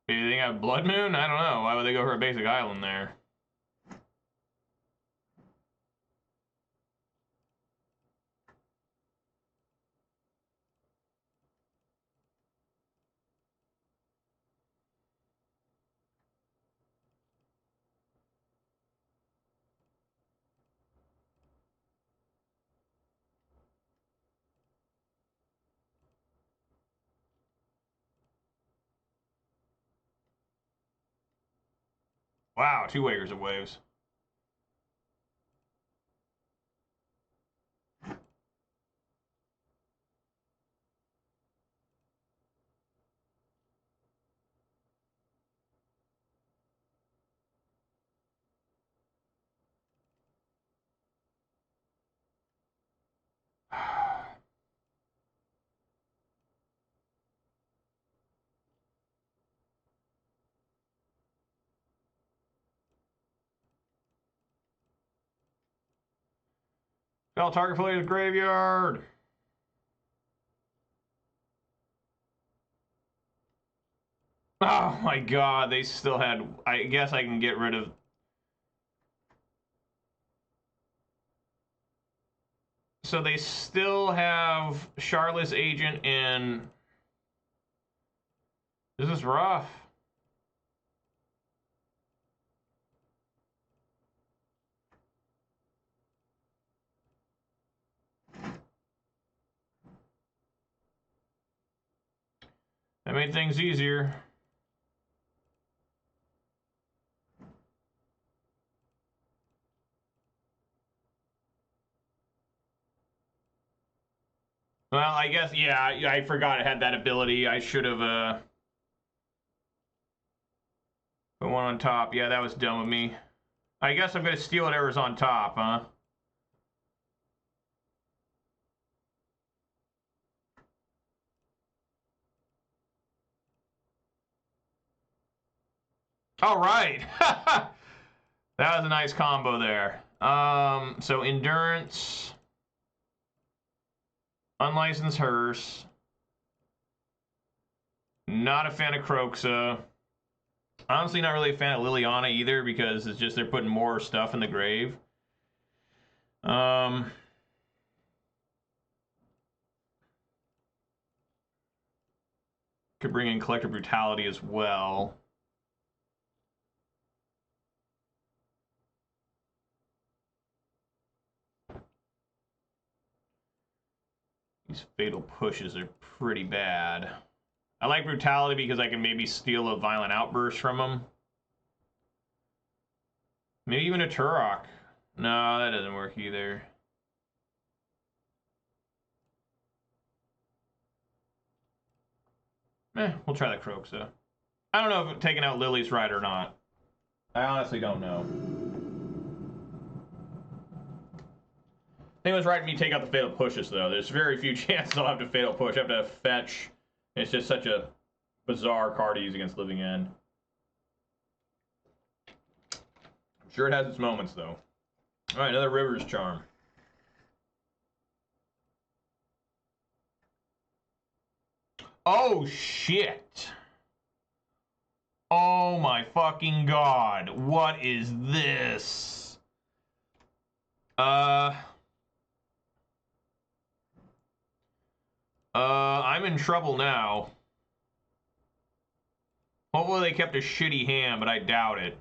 Do you think I have Blood Moon? I don't know. Why would they go for a basic island there? Wow, 2 acres of waves. Fell target player's graveyard. Oh my god, they still had... I guess I can get rid of... So they still have Charlotte's Agent and... This is rough. That made things easier. Well, I guess, yeah, I forgot it had that ability. I should have, put one on top. Yeah, that was dumb of me. I guess I'm gonna steal whatever's on top, huh? All right. That was a nice combo there. So Endurance, Unlicensed Hearse. Not a fan of Croxa. Honestly, not really a fan of Liliana either because it's just they're putting more stuff in the grave. Could bring in Collective Brutality as well. These Fatal Pushes are pretty bad. I like Brutality because I can maybe steal a Violent Outburst from them. Maybe even a Turok. No, that doesn't work either. We'll try the Croxa. I don't know if taking out Lily's right or not. I honestly don't know. I think it was right for me to take out the Fatal Pushes, though. There's very few chances I'll have to Fatal Push. I have to fetch. It's just such a bizarre card to use against Living End. I'm sure it has its moments, though. Alright, another River's Charm. Oh, shit. Oh, my fucking god. What is this? I'm in trouble now. Hopefully they kept a shitty hand, but I doubt it.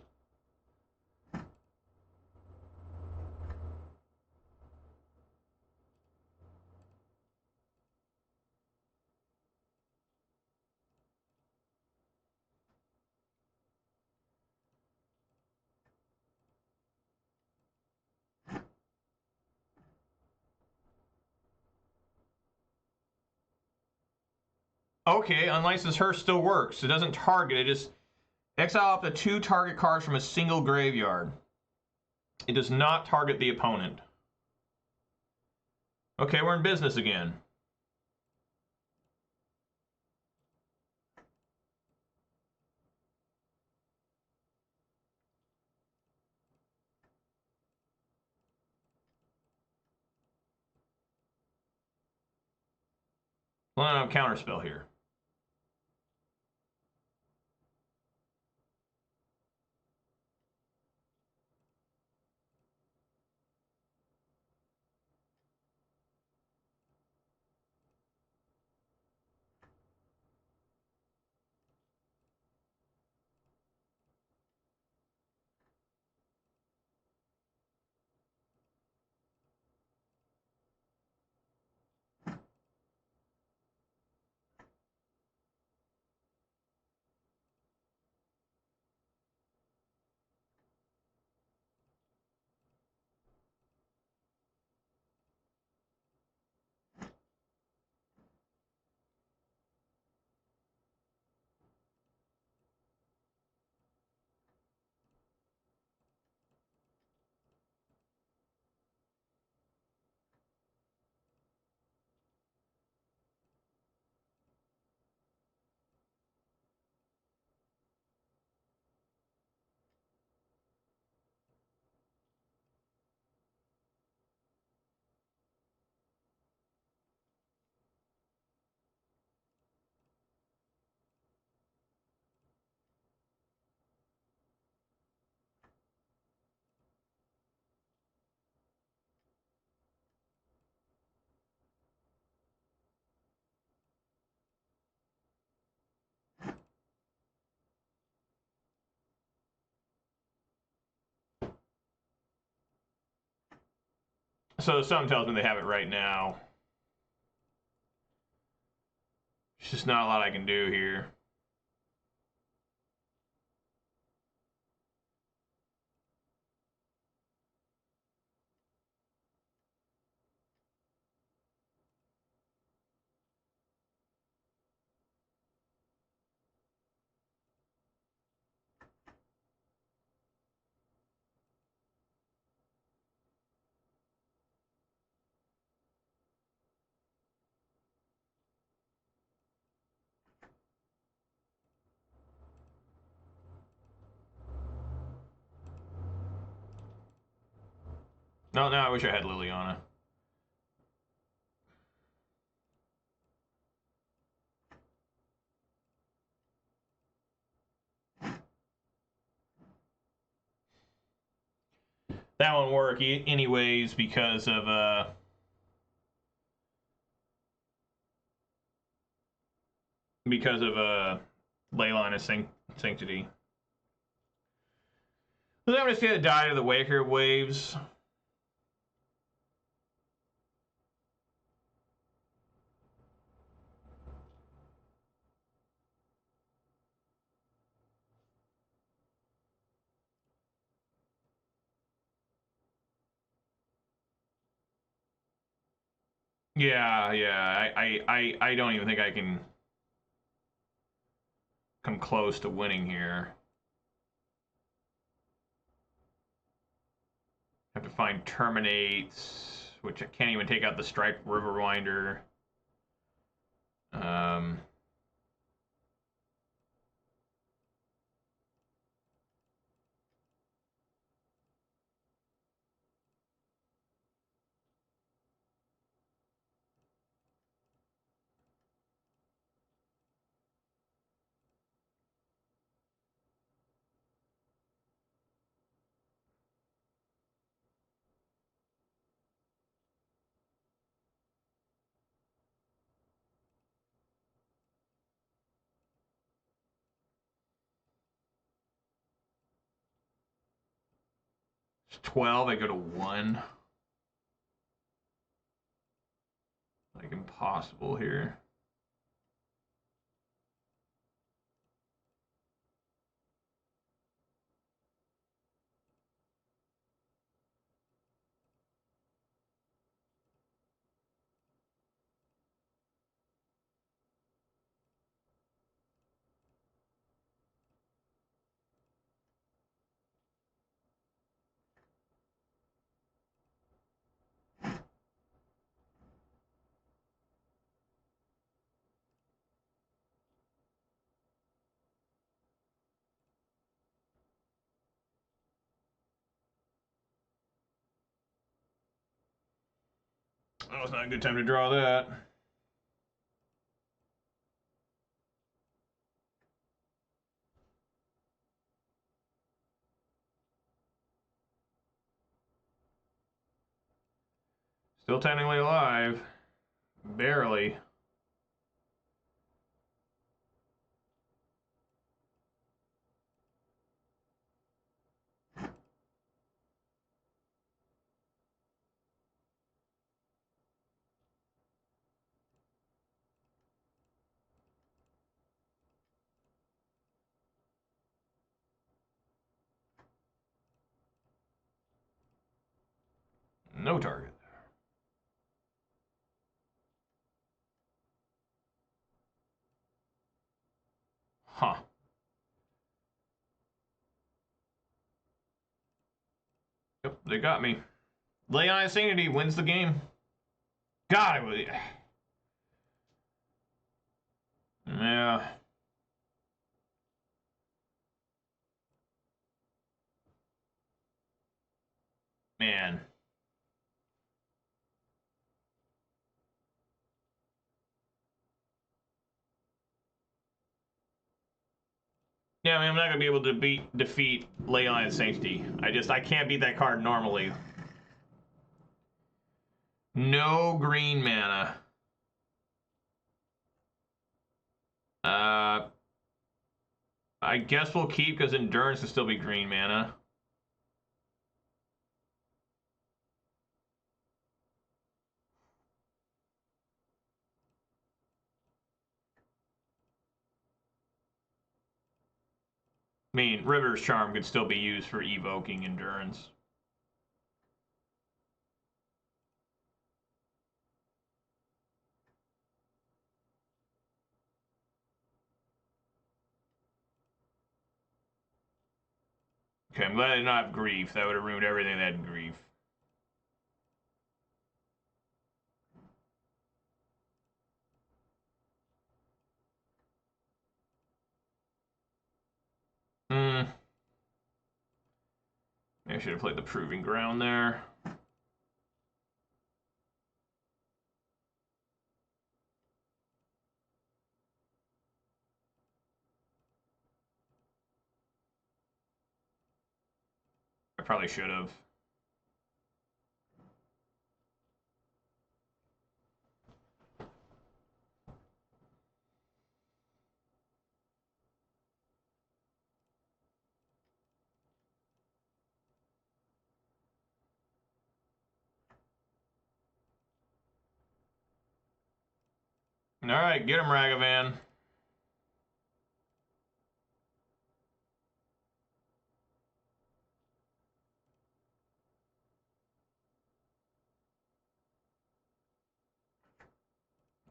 Okay, Unlicensed Hearse still works. It doesn't target, it just exile up to 2 target cards from a single graveyard. It does not target the opponent. Okay, we're in business again. Well, I have counterspell here. So something tells me they have it right now. There's just not a lot I can do here. No, I wish I had Liliana. That won't work anyways because of Leyline Sanctity. So I'm just gonna die to the Waker waves. Yeah. I don't even think I can come close to winning here. Have to find terminates, which I can't even take out the Strike Riverwinder. It's 12, I go to 1. Like impossible here. That was not a good time to draw that. Still technically alive. Barely. No target. Huh. Yep, they got me. Leon Insanity wins the game. God, it was... Yeah. Man. Yeah, I mean, I'm not gonna be able to defeat Leon Sanctity. I can't beat that card normally. No green mana. I guess we'll keep because Endurance will still be green mana. I mean, Riveter's Charm could still be used for evoking endurance. Okay, I'm glad I did not have Grief. That would have ruined everything that had Grief. Maybe I should have played the Proving Ground there. I probably should have. All right, get him, Ragavan.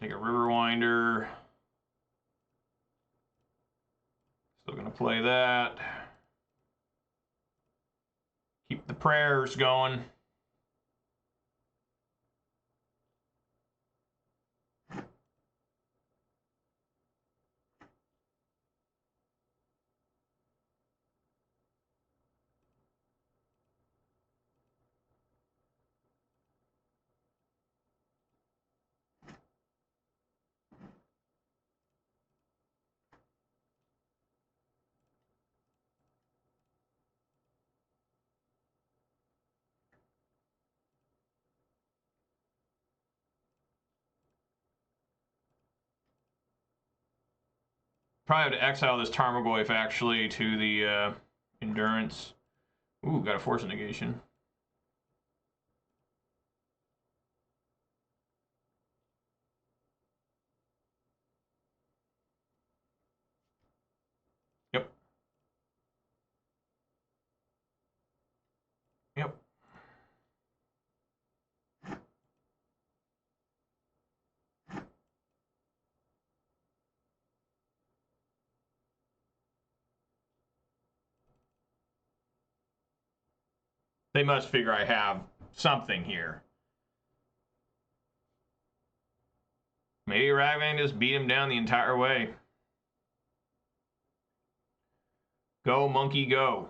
Take a Riverwinder. Still gonna play that. Keep the prayers going. Probably have to exile this Tarmogoyf actually to the endurance. Ooh, got a force negation. Yep. Yep. They must figure I have something here. Maybe Ragavan just beat him down the entire way. Go, monkey, go.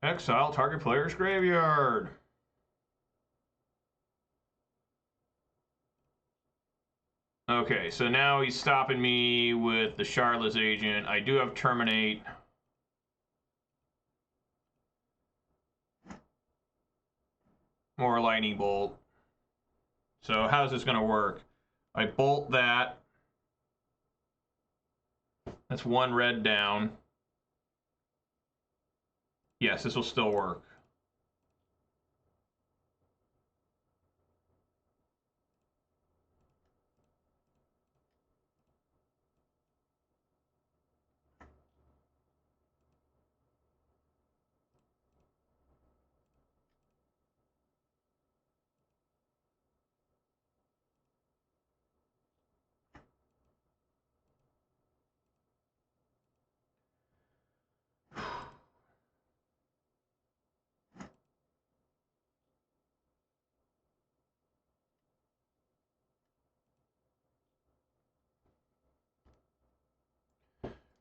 Exile target player's graveyard. Okay, so now he's stopping me with the Shardless Agent. I do have Terminate. More Lightning Bolt. So how's this going to work? I bolt that. That's one red down. Yes, this will still work.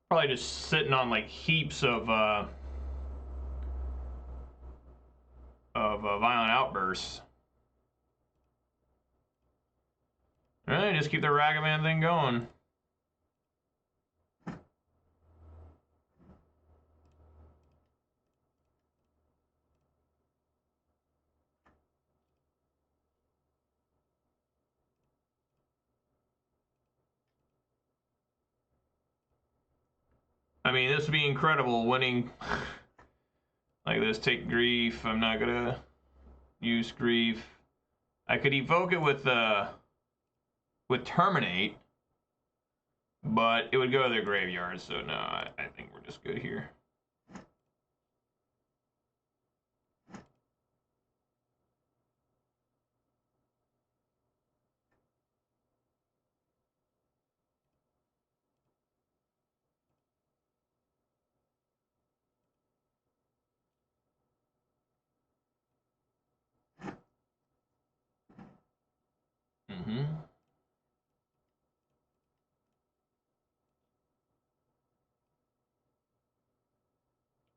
Probably just sitting on like heaps of violent outbursts. Alright, just keep the Ragavan thing going. I mean, this would be incredible, winning like this. Take grief. I'm not gonna use grief. I could evoke it with terminate, but it would go to their graveyard. So no, I think we're just good here.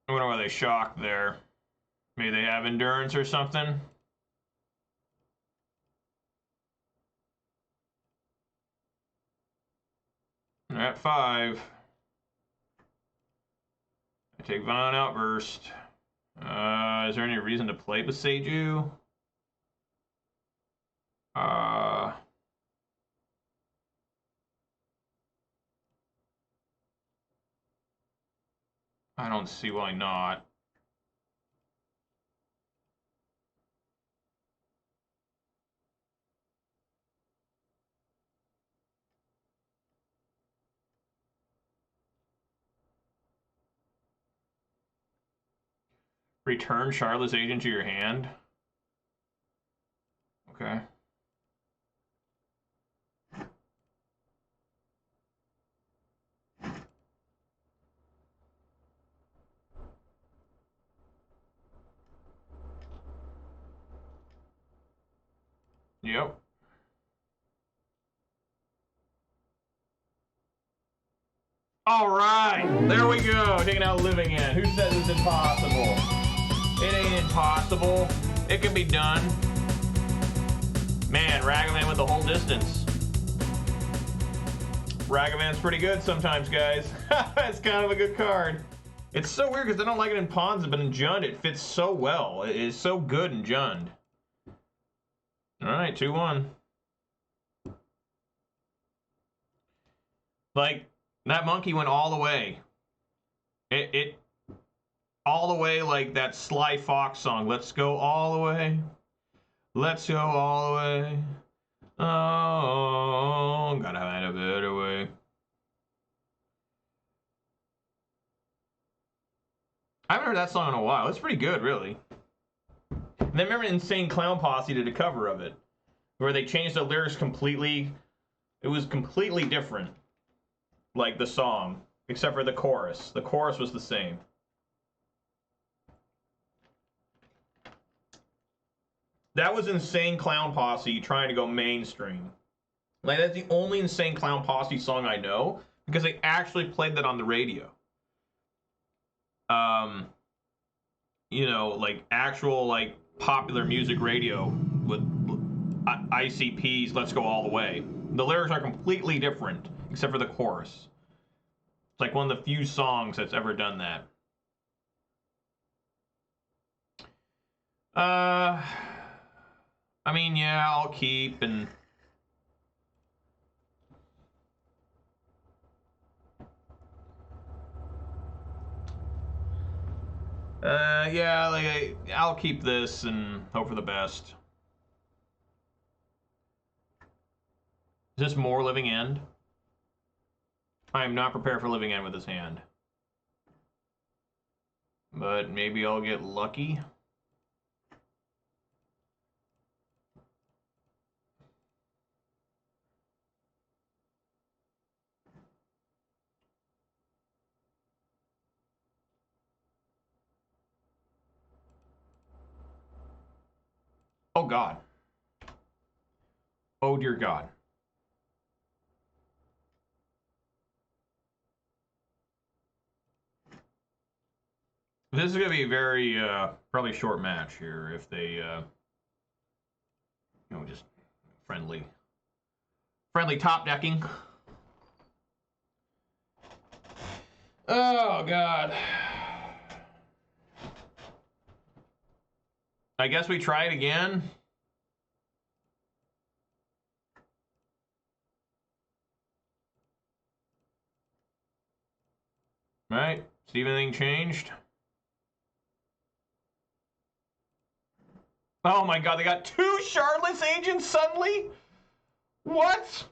I wonder why they shocked there. Maybe they have endurance or something. They're at 5. I take Violent Outburst. Is there any reason to play Beseiju? I don't see why not. Return Charlotte's Agent to your hand. Okay. Yep. All right, there we go. Taking out Living End. Who says it's impossible? It ain't impossible. It can be done. Man, Ragavan with the whole distance. Ragavan's pretty good sometimes, guys. It's kind of a good card. It's so weird because I don't like it in Pawns, but in Jund it fits so well. It is so good in Jund. All right, 2-1. Like, that monkey went all the way. It all the way like that Sly Fox song. Let's go all the way. Let's go all the way. Oh, gotta find a better way. I haven't heard that song in a while. It's pretty good, really. And then remember Insane Clown Posse did a cover of it, where they changed the lyrics completely. It was completely different, like the song, except for the chorus. The chorus was the same. That was Insane Clown Posse trying to go mainstream. Like, that's the only Insane Clown Posse song I know, because they actually played that on the radio. You know, like actual like popular music radio with ICP's Let's Go All the Way. The lyrics are completely different, except for the chorus. It's like one of the few songs that's ever done that. I mean, yeah, I'll keep and... yeah, like I'll keep this and hope for the best. Is this more Living End? I am not prepared for Living End with this hand. But maybe I'll get lucky. Oh God. Oh dear God. This is going to be a very, probably short match here if they, you know, just friendly. Friendly top decking. Oh, God. I guess we try it again. Right? See if anything changed. Oh my God, they got 2 Shardless agents suddenly? What?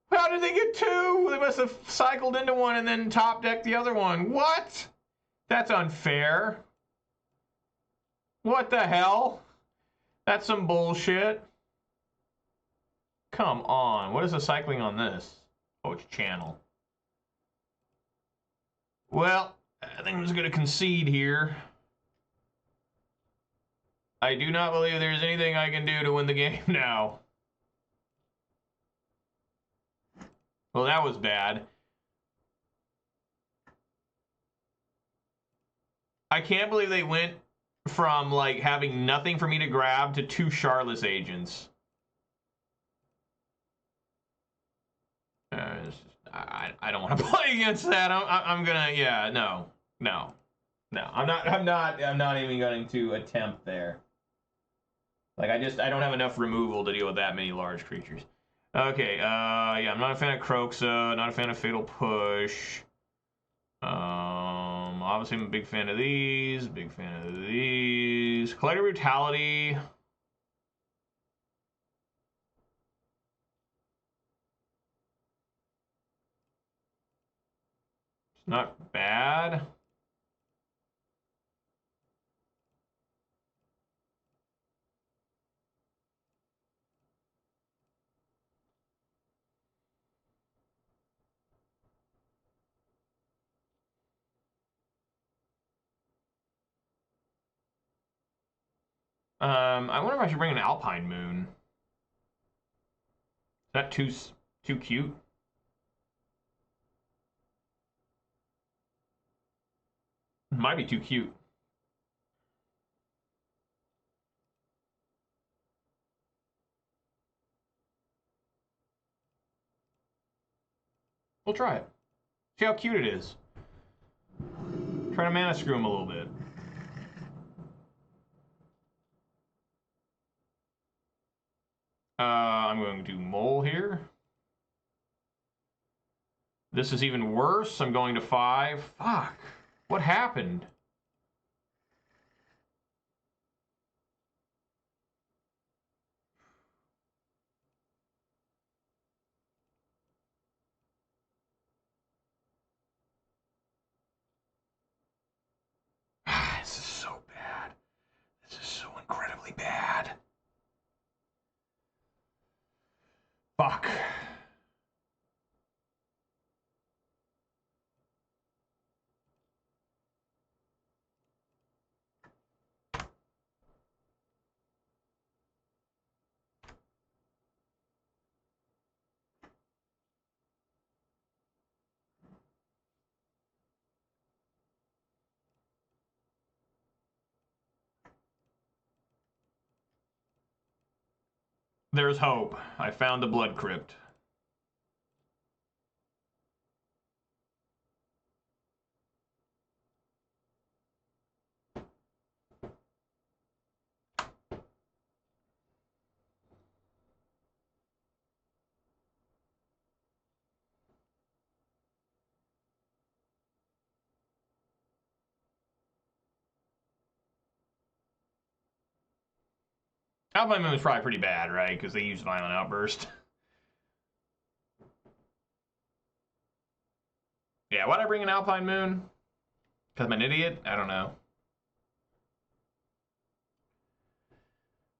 How did they get 2? They must have cycled into one and then top decked the other one. What? That's unfair. What the hell? That's some bullshit. Come on. What is the cycling on this? Oh, it's channel. Well, I think I'm just going to concede here. I do not believe there's anything I can do to win the game now. Well, that was bad. I can't believe they went from, like, having nothing for me to grab to 2 Shardless agents. I don't want to play against that. I'm gonna, yeah, no. I'm not even going to attempt there. Like, I don't have enough removal to deal with that many large creatures. Okay, yeah, I'm not a fan of Croxa, not a fan of Fatal Push. Obviously I'm a big fan of these, Collective Brutality. It's not bad. I wonder if I should bring an Alpine Moon. Is that too cute? It might be too cute. We'll try it. See how cute it is. Try to mana screw him a little bit. I'm going to Mole here. This is even worse. I'm going to 5. Fuck. What happened? This is so bad. This is so incredibly bad. Fuck. There's hope. I found the blood crypt. Alpine Moon is probably pretty bad, right? Because they use Violent Outburst. Yeah, why'd I bring an Alpine Moon? Because I'm an idiot? I don't know.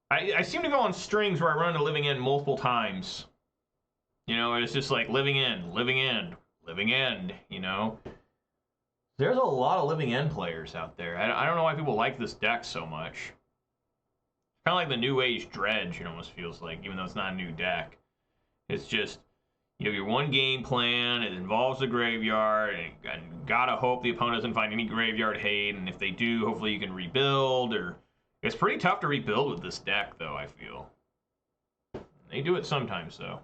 I seem to go on strings where I run into Living End multiple times. You know, it's just like Living End, Living End, Living End, you know? There's a lot of Living End players out there. I don't know why people like this deck so much. Kind of like the New Age Dredge, it almost feels like, even though it's not a new deck. It's just, you have your one game plan, it involves the graveyard, and gotta hope the opponent doesn't find any graveyard hate, and if they do, hopefully you can rebuild, or... It's pretty tough to rebuild with this deck, though, I feel. They do it sometimes, though.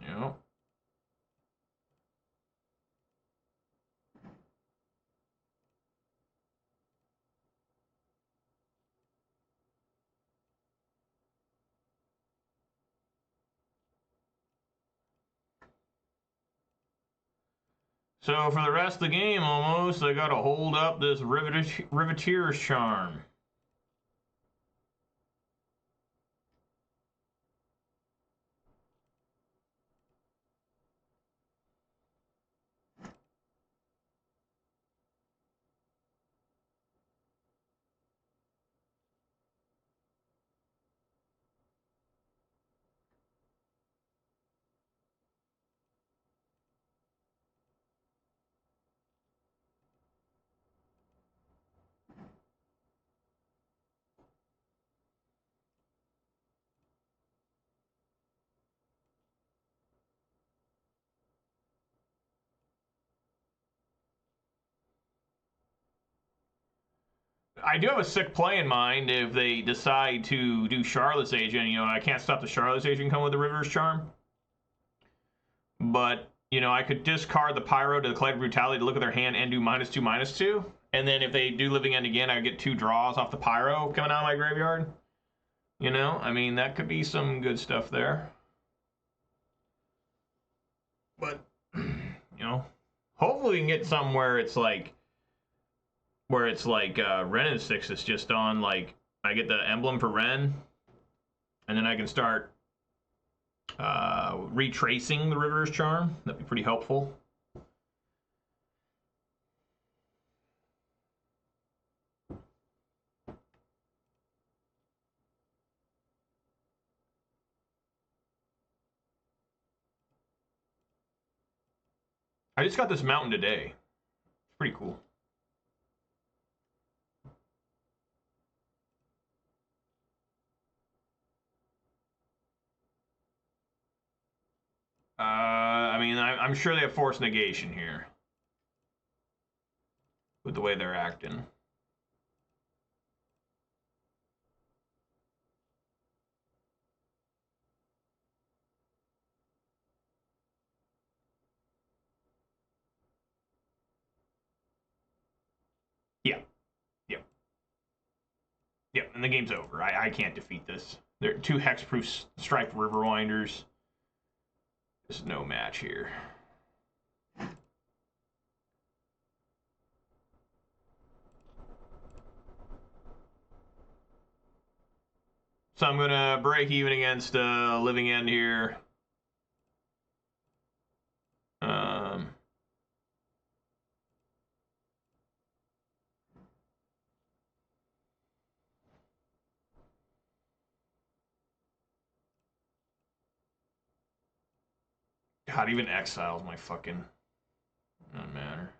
Yep. So for the rest of the game, almost, I got to hold up this Riveteer's Charm. I do have a sick play in mind if they decide to do Charlotte's Agent. You know, I can't stop the Charlotte's Agent coming with the River's Charm. But, you know, I could discard the Pyro to the Collective Brutality to look at their hand and do -2/-2. And then if they do Living End again, I get 2 draws off the Pyro coming out of my graveyard. You know, I mean, that could be some good stuff there. But, you know, hopefully we can get somewhere it's like Ren and Six is just on, like, I get the emblem for Ren, and then I can start retracing the River's Charm. That'd be pretty helpful. I just got this mountain today. It's pretty cool. I mean, I'm sure they have Force Negation here with the way they're acting. Yeah. Yep. Yep. And the game's over. I can't defeat this. There are 2 hexproof striped Riverwinders. There's no match here. So I'm gonna break even against Living End here. God, even Exile's my fucking... Doesn't matter.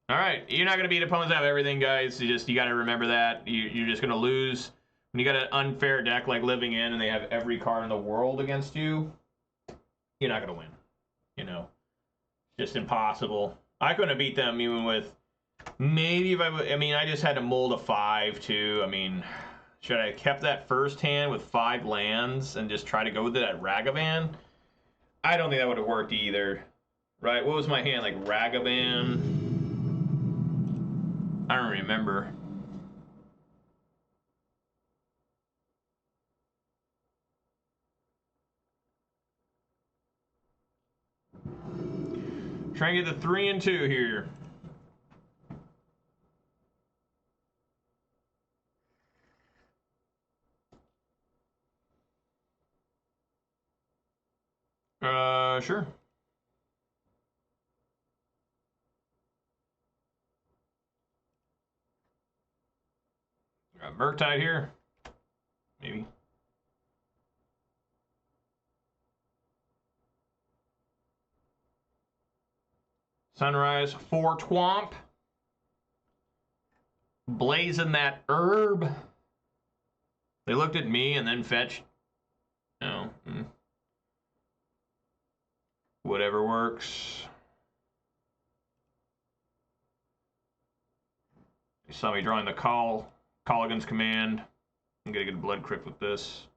All right, you're not gonna beat opponents out of everything, guys. You gotta remember that. You're just gonna lose when you got an unfair deck like Living In, and they have every card in the world against you. You're not gonna win. You know, just impossible. I couldn't have beat them even with maybe if I mean, I just had to mold a 5 too. I mean, should I have kept that first hand with 5 lands and just try to go with that Ragavan? I don't think that would have worked either. Right? What was my hand like? Ragavan. I don't remember. Try and get the 3 and 2 here. Sure. Got Murktide here. Maybe. Sunrise 4 Twomp. Blazing that herb. They looked at me and then fetched. No. Whatever works. You saw me drawing the Colligan's command. I'm gonna get a blood crypt with this.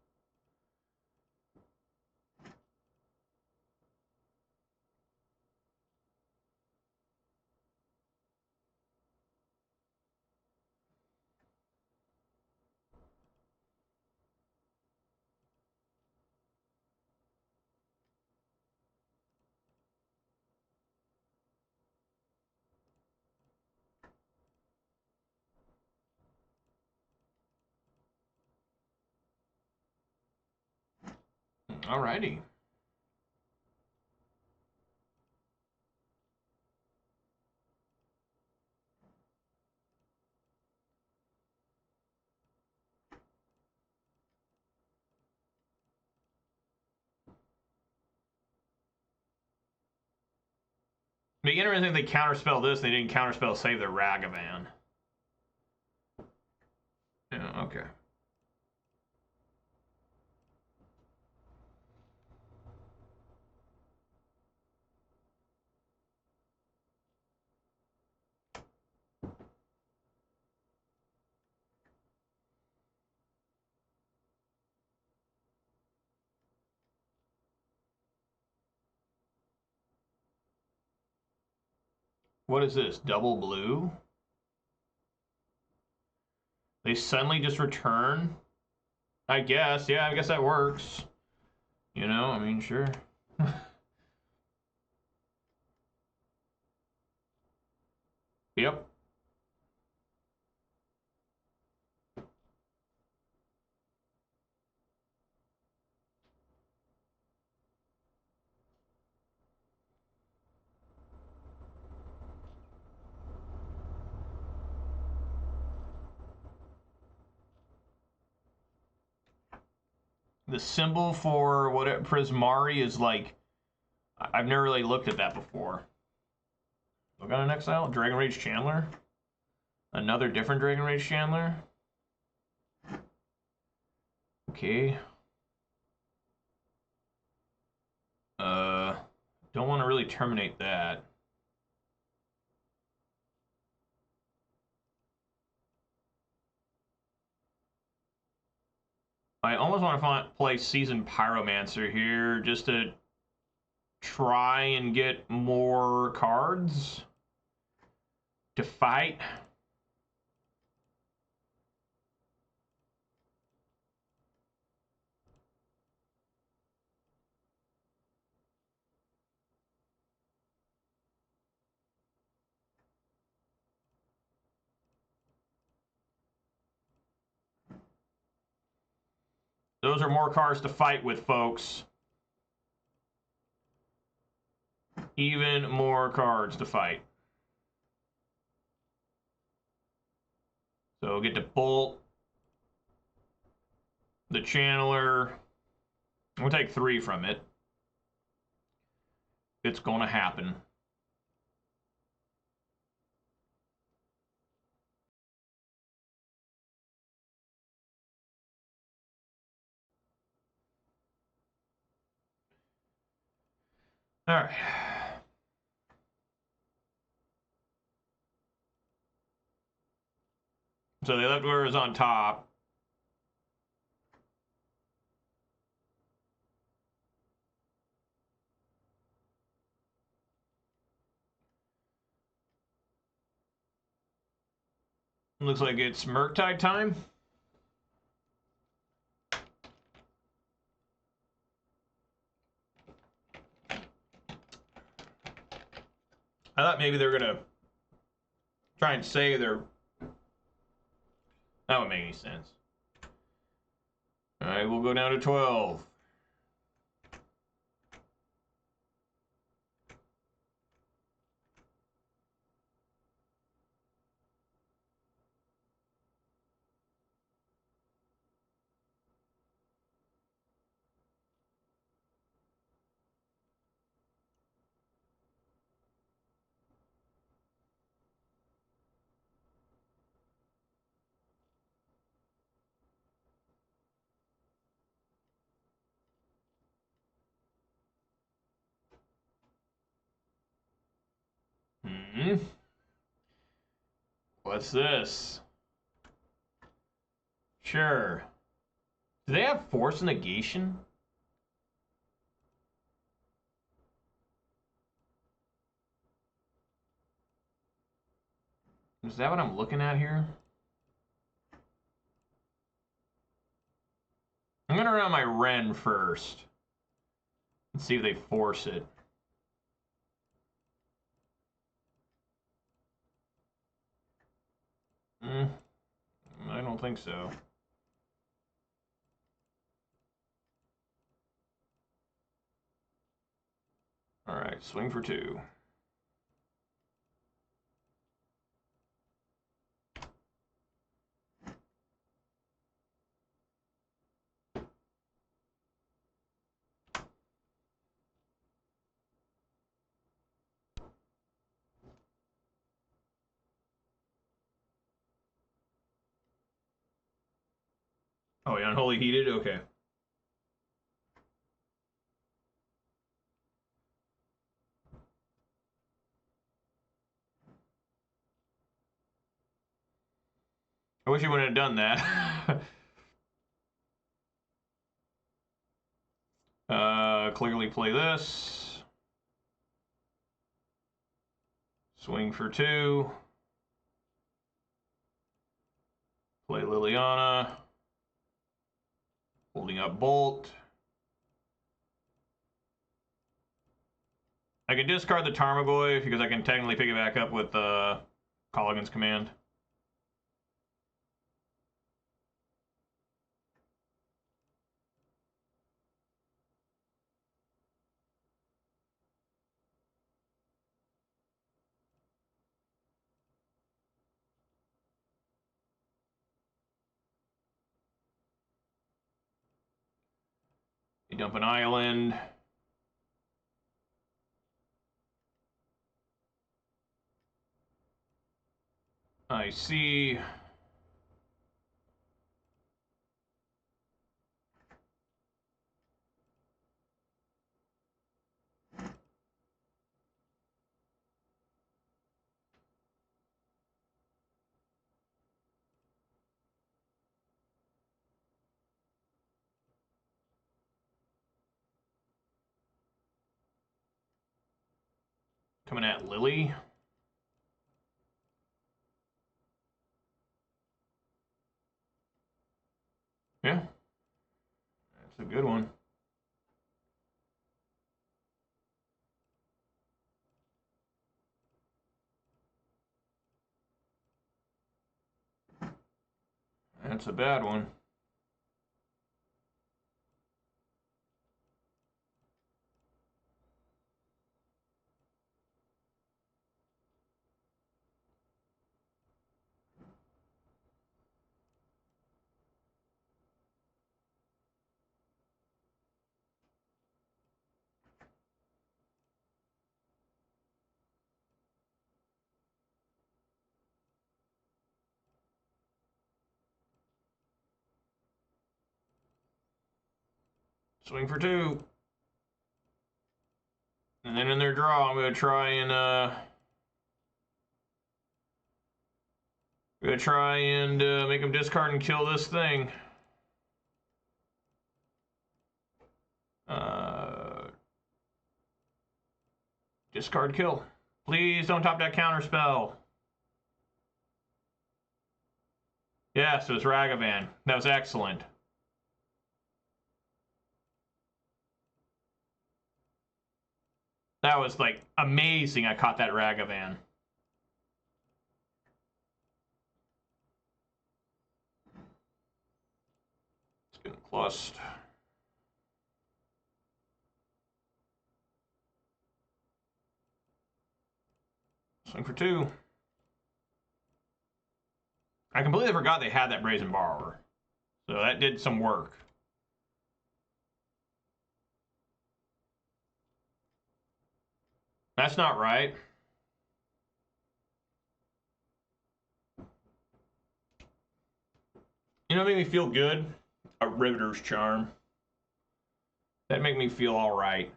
Alrighty. Be interesting if they counterspell this, they didn't counterspell save their Ragavan. Yeah, okay. What is this? Double blue? They suddenly just return? I guess. Yeah, I guess that works. You know, I mean, sure. Yep. The symbol for what Prismari is like, I've never really looked at that before. Look on an exile? Dragon Rage Chandler? Another different Dragon Rage Chandler? Okay. Don't want to really terminate that. I almost want to play Seasoned Pyromancer here just to try and get more cards to fight. Those are more cards to fight with, folks. Even more cards to fight. So get to bolt the Channeler. We'll take 3 from it. It's going to happen. All right. So the leftover is on top. Looks like it's Murktide time. I thought maybe they were going to try and say their... That wouldn't make any sense. All right, we'll go down to 12. What's this? Sure. Do they have force negation? Is that what I'm looking at here? I'm gonna run my Ren first. Let's see if they force it. I don't think so. Alright, swing for 2. Oh, yeah, unholy heated? Okay. I wish you wouldn't have done that. Clearly play this. Swing for 2. Play Liliana. Holding up Bolt. I can discard the Tarmogoyf because I can technically pick it back up with Colligan's command. You dump an island. I see. Coming at Lily. Yeah. That's a good one. That's a bad one. Swing for 2. And then in their draw, I'm going to try and make them discard and kill this thing. Discard kill. Please don't top that counter spell. Yes, it was Ragavan. That was excellent. That was like amazing. I caught that Ragavan. It's getting clustered. Swing for 2. I completely forgot they had that Brazen Borrower. So that did some work. That's not right. You know what made me feel good? A Riveter's Charm. That made me feel all right.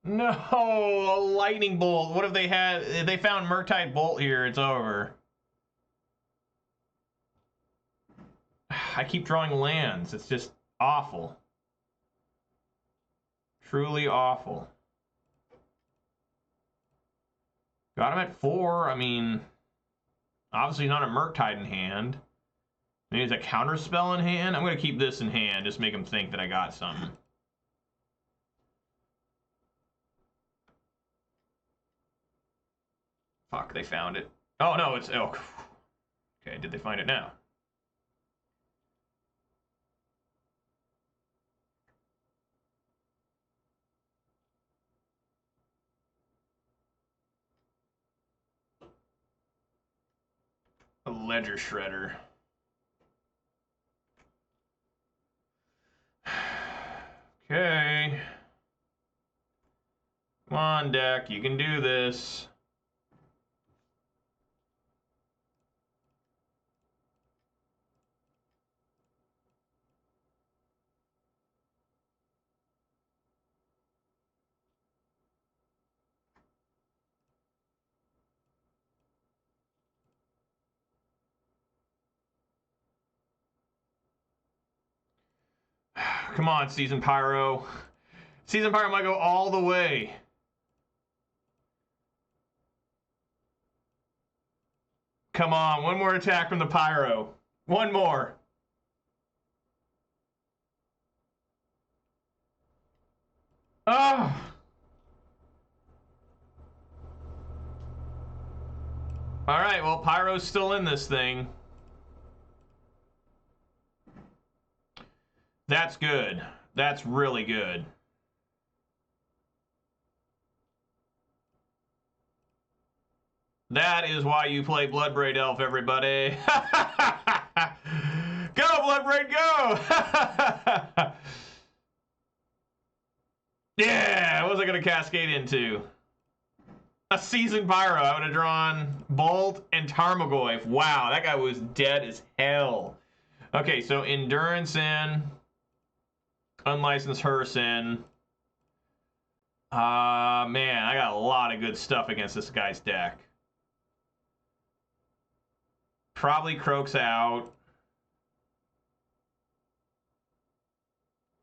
No, a lightning bolt. What if they had? If they found Murktide Bolt here, it's over. I keep drawing lands. It's just awful. Truly awful. Got him at 4. I mean, obviously not a Murktide in hand. Maybe it's a counter spell in hand. I'm going to keep this in hand. Just make him think that I got something. Fuck, they found it. Oh, no, it's... Oh. Okay, did they find it now? A Ledger Shredder. Okay. Come on, deck. You can do this. Come on, Season Pyro. Season Pyro might go all the way. Come on, one more attack from the Pyro. One more. Oh. All right, well, Pyro's still in this thing. That's good. That's really good. That is why you play Bloodbraid Elf, everybody. Go, Bloodbraid, go! Yeah, what was I going to cascade into? A Seasoned Pyro. I would have drawn Bolt and Tarmogoyf. Wow, that guy was dead as hell. Okay, so Endurance in. Unlicensed Hearse in. Man, I got a lot of good stuff against this guy's deck. Probably Croaks out.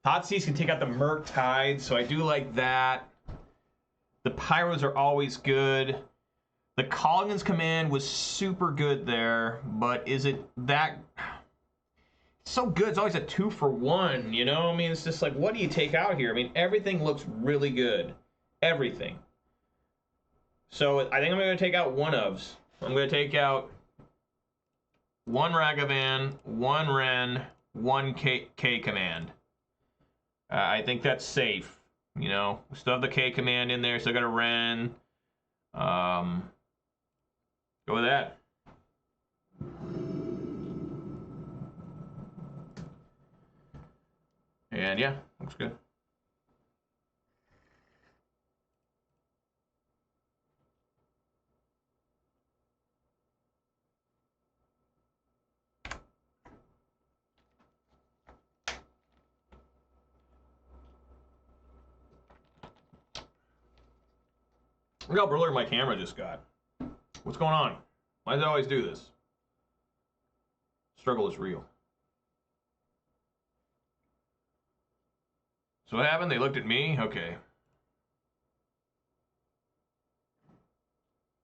Thoughtseize can take out the Murktide, so I do like that. The Pyros are always good. The Colligan's Command was super good there, but is it that... It's so good, it's always a 2-for-1, you know? I mean, it's just like, what do you take out here? I mean, everything looks really good. Everything. So I think I'm going to take out one ofs. I'm going to take out one Ragavan, one Ren, one K command. I think that's safe. You know, still have the K command in there, still got a Ren. Go with that. And yeah, looks good. Look how blurry my camera just got. What's going on? Why does it always do this? Struggle is real. So what happened? They looked at me? Okay.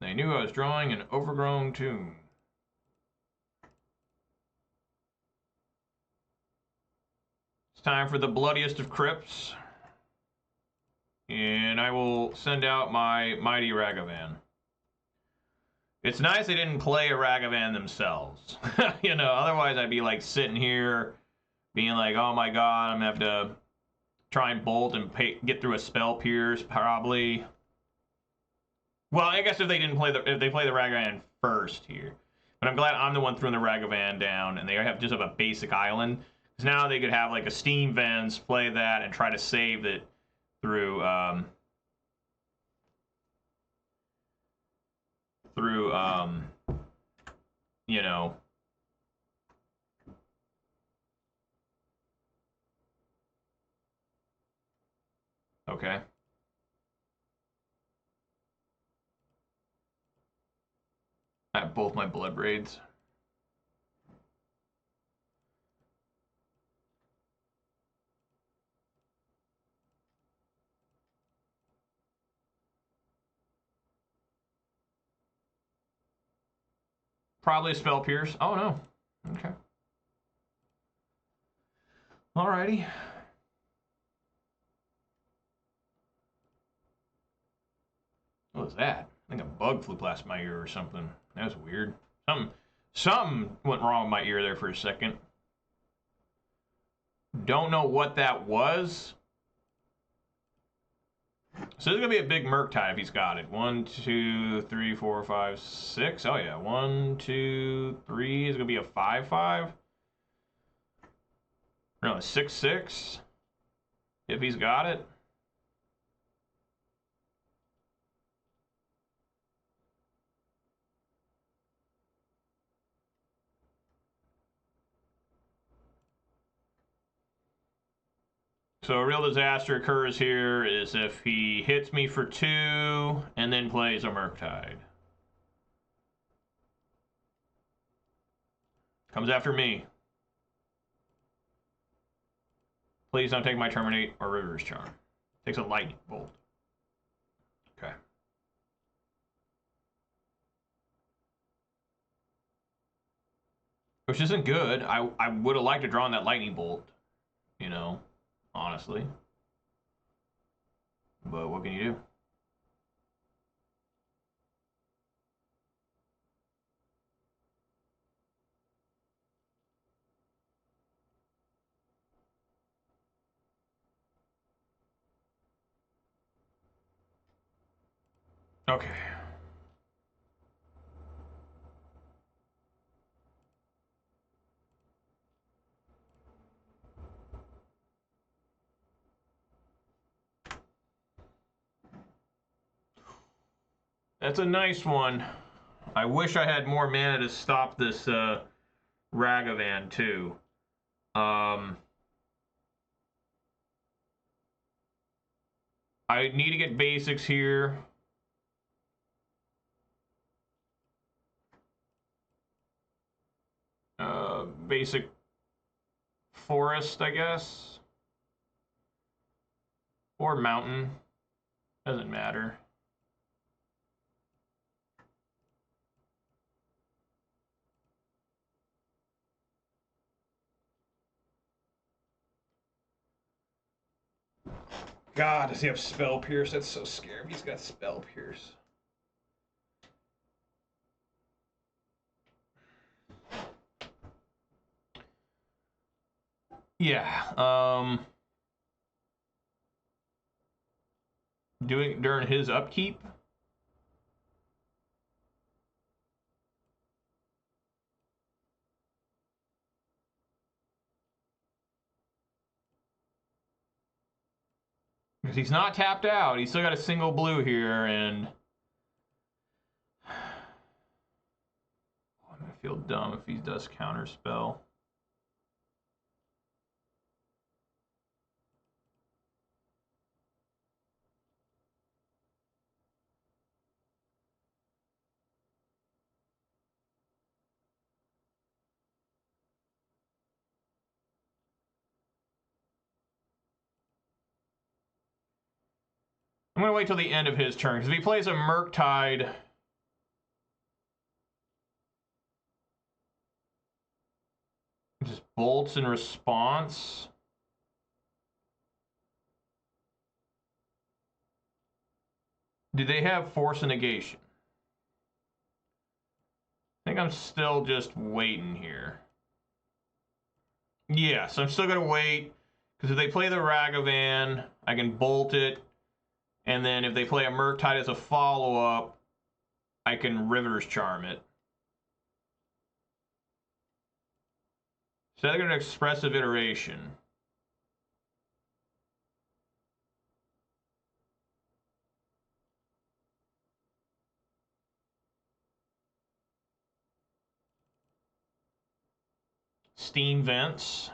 They knew I was drawing an overgrown tomb. It's time for the bloodiest of crypts. And I will send out my mighty Ragavan. It's nice they didn't play a Ragavan themselves. You know, otherwise I'd be like sitting here being like, oh my god, I'm gonna have to try and bolt and get through a spell pierce, probably. Well, I guess if they didn't play if they play the Ragavan first here. But I'm glad I'm the one throwing the Ragavan down and they just have a basic island. Because now they could have like a Steam Vents, play that, and try to save it through you know, okay. I have both my blood raids. Probably a spell pierce. Oh no. Okay. Alrighty. What was that? I think a bug flew past my ear or something. That was weird. Something went wrong with my ear there for a second. Don't know what that was. So this is gonna be a big Murktide if he's got it. 1, 2, 3, 4, 5, 6. Oh yeah, 1, 2, 3 is gonna be a 5/5. No, a 6/6 if he's got it. So a real disaster occurs here is if he hits me for 2 and then plays a Murktide. Comes after me. Please don't take my Terminate or River's Charm. Takes a Lightning Bolt. Okay. Which isn't good. I would have liked to draw on that Lightning Bolt, you know, honestly. But what can you do? Okay. That's a nice one. I wish I had more mana to stop this Ragavan too. I need to get basics here. Basic forest, I guess. Or mountain. Doesn't matter. God, does he have Spell Pierce? That's so scary. He's got Spell Pierce. Yeah. Doing during his upkeep. Because he's not tapped out. He's still got a single blue here, and I'm gonna feel dumb if he does counter spell. I'm gonna wait till the end of his turn, because if he plays a Murktide, just bolts in response. Do they have Force and Negation? I think I'm still just waiting here. Yes, I'm still gonna wait, because if they play the Ragavan, I can bolt it, and then if they play a Murktide as a follow-up, I can River's Charm it. So they're gonna Expressive Iteration. Steam Vents.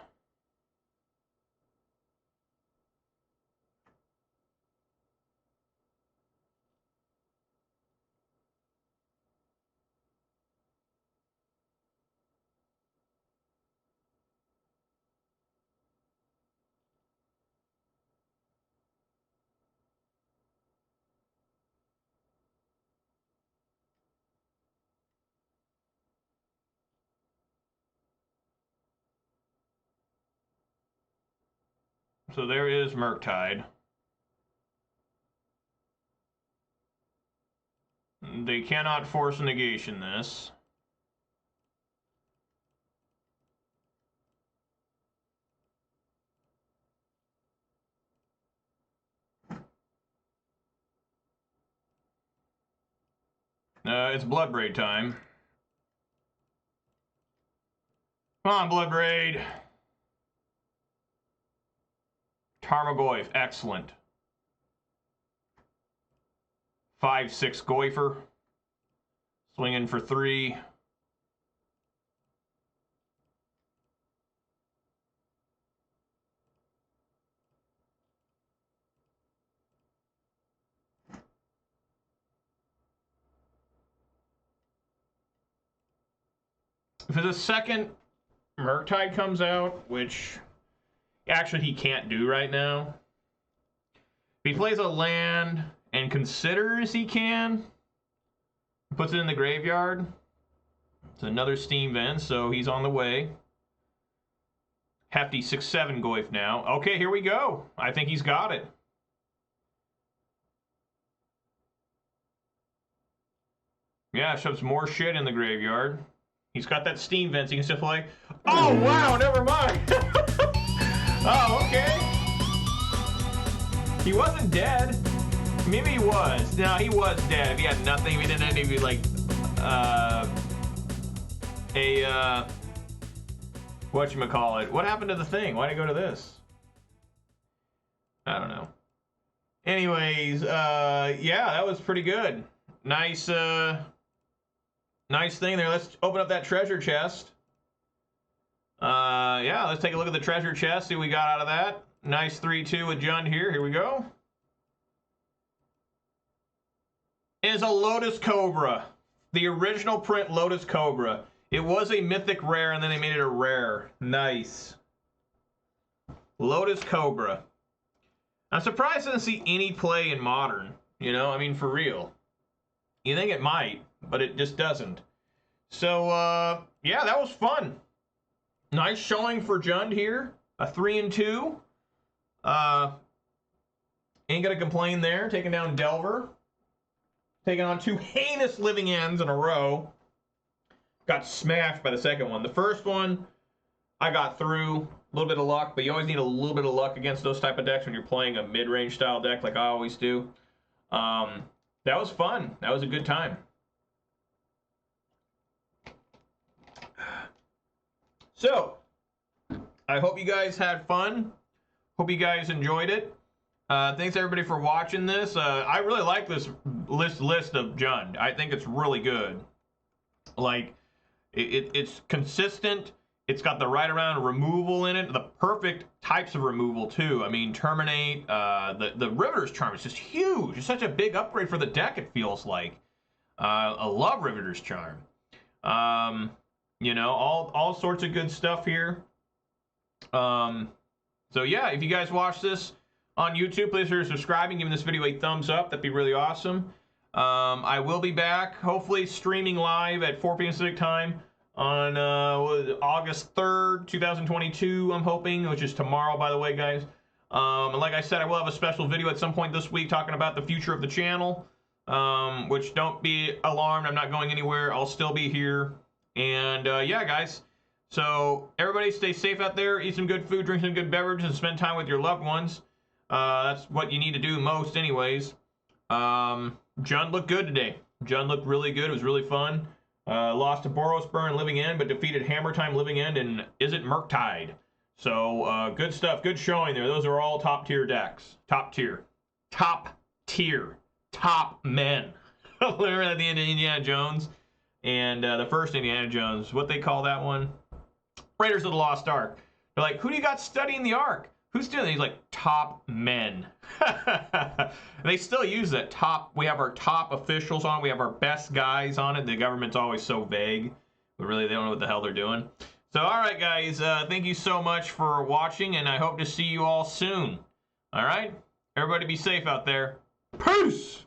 So there is Murktide. They cannot force a negation this. It's Bloodbraid time. Come on, Bloodbraid. Tarmogoyf, excellent. 5/6 Goifer. Swinging for 3. If the second Murktide comes out, which actually he can't do right now, if he plays a land and considers he can, puts it in the graveyard, it's another Steam Vent, so he's on the way. Hefty 6/7 Goif now. Okay, here we go. I think he's got it. Yeah, shoves more shit in the graveyard. He's got that Steam Vent, so he can still play. Oh, wow, never mind. Oh, okay. He wasn't dead. Maybe he was. No, he was dead. If he had nothing, if he didn't have any, like, whatchamacallit. What happened to the thing? Why'd it go to this? I don't know. Anyways, yeah, that was pretty good. Nice, nice thing there. Let's open up that treasure chest. Yeah, let's take a look at the treasure chest, see what we got out of that. Nice 3/2 with Jund here. Here we go. Is a Lotus Cobra. The original print Lotus Cobra. It was a mythic rare, and then they made it a rare. Nice. Lotus Cobra. I'm surprised I didn't see any play in Modern. You know, I mean, for real. You think it might, but it just doesn't. So, yeah, that was fun. Nice showing for Jund here. A 3-2. Ain't gonna complain there. Taking down Delver. Taking on 2 heinous living ends in a row. Got smashed by the second one. The first one, I got through. A little bit of luck, but you always need a little bit of luck against those type of decks when you're playing a mid-range style deck like I always do. That was fun. That was a good time. So, I hope you guys had fun. Hope you guys enjoyed it. Thanks everybody for watching this. I really like this list of Jund. I think it's really good. Like, it's consistent. It's got the right amount of removal in it. The perfect types of removal too. I mean, Terminate. The Riveter's Charm is just huge. It's such a big upgrade for the deck. It feels like. I love Riveter's Charm. You know, all sorts of good stuff here. So yeah, if you guys watch this on YouTube, please consider subscribing, giving this video a thumbs up. That'd be really awesome. I will be back, hopefully streaming live at 4 p.m. Pacific time on August 3rd, 2022, I'm hoping, which is tomorrow, by the way, guys. And like I said, I will have a special video at some point this week talking about the future of the channel, which don't be alarmed, I'm not going anywhere. I'll still be here. And yeah, guys, so everybody stay safe out there, eat some good food, drink some good beverages, and spend time with your loved ones. That's what you need to do most anyways. Jund looked good today. Jund looked really good. It was really fun. Lost to Boros Burn Living End, but defeated Hammer Time Living End and Izzet Murktide. So good stuff. Good showing there. Those are all top tier decks. Top tier. Top tier. Top men. Remember at the end of Indiana Jones? And the first Indiana Jones, what they call that one? Raiders of the Lost Ark. They're like, who do you got studying the Ark? Who's doing it? He's like, top men. They still use that top. We have our top officials on. We have our best guys on it. The government's always so vague. But really, they don't know what the hell they're doing. So, all right, guys. Thank you so much for watching, and I hope to see you all soon. All right? Everybody be safe out there. Peace!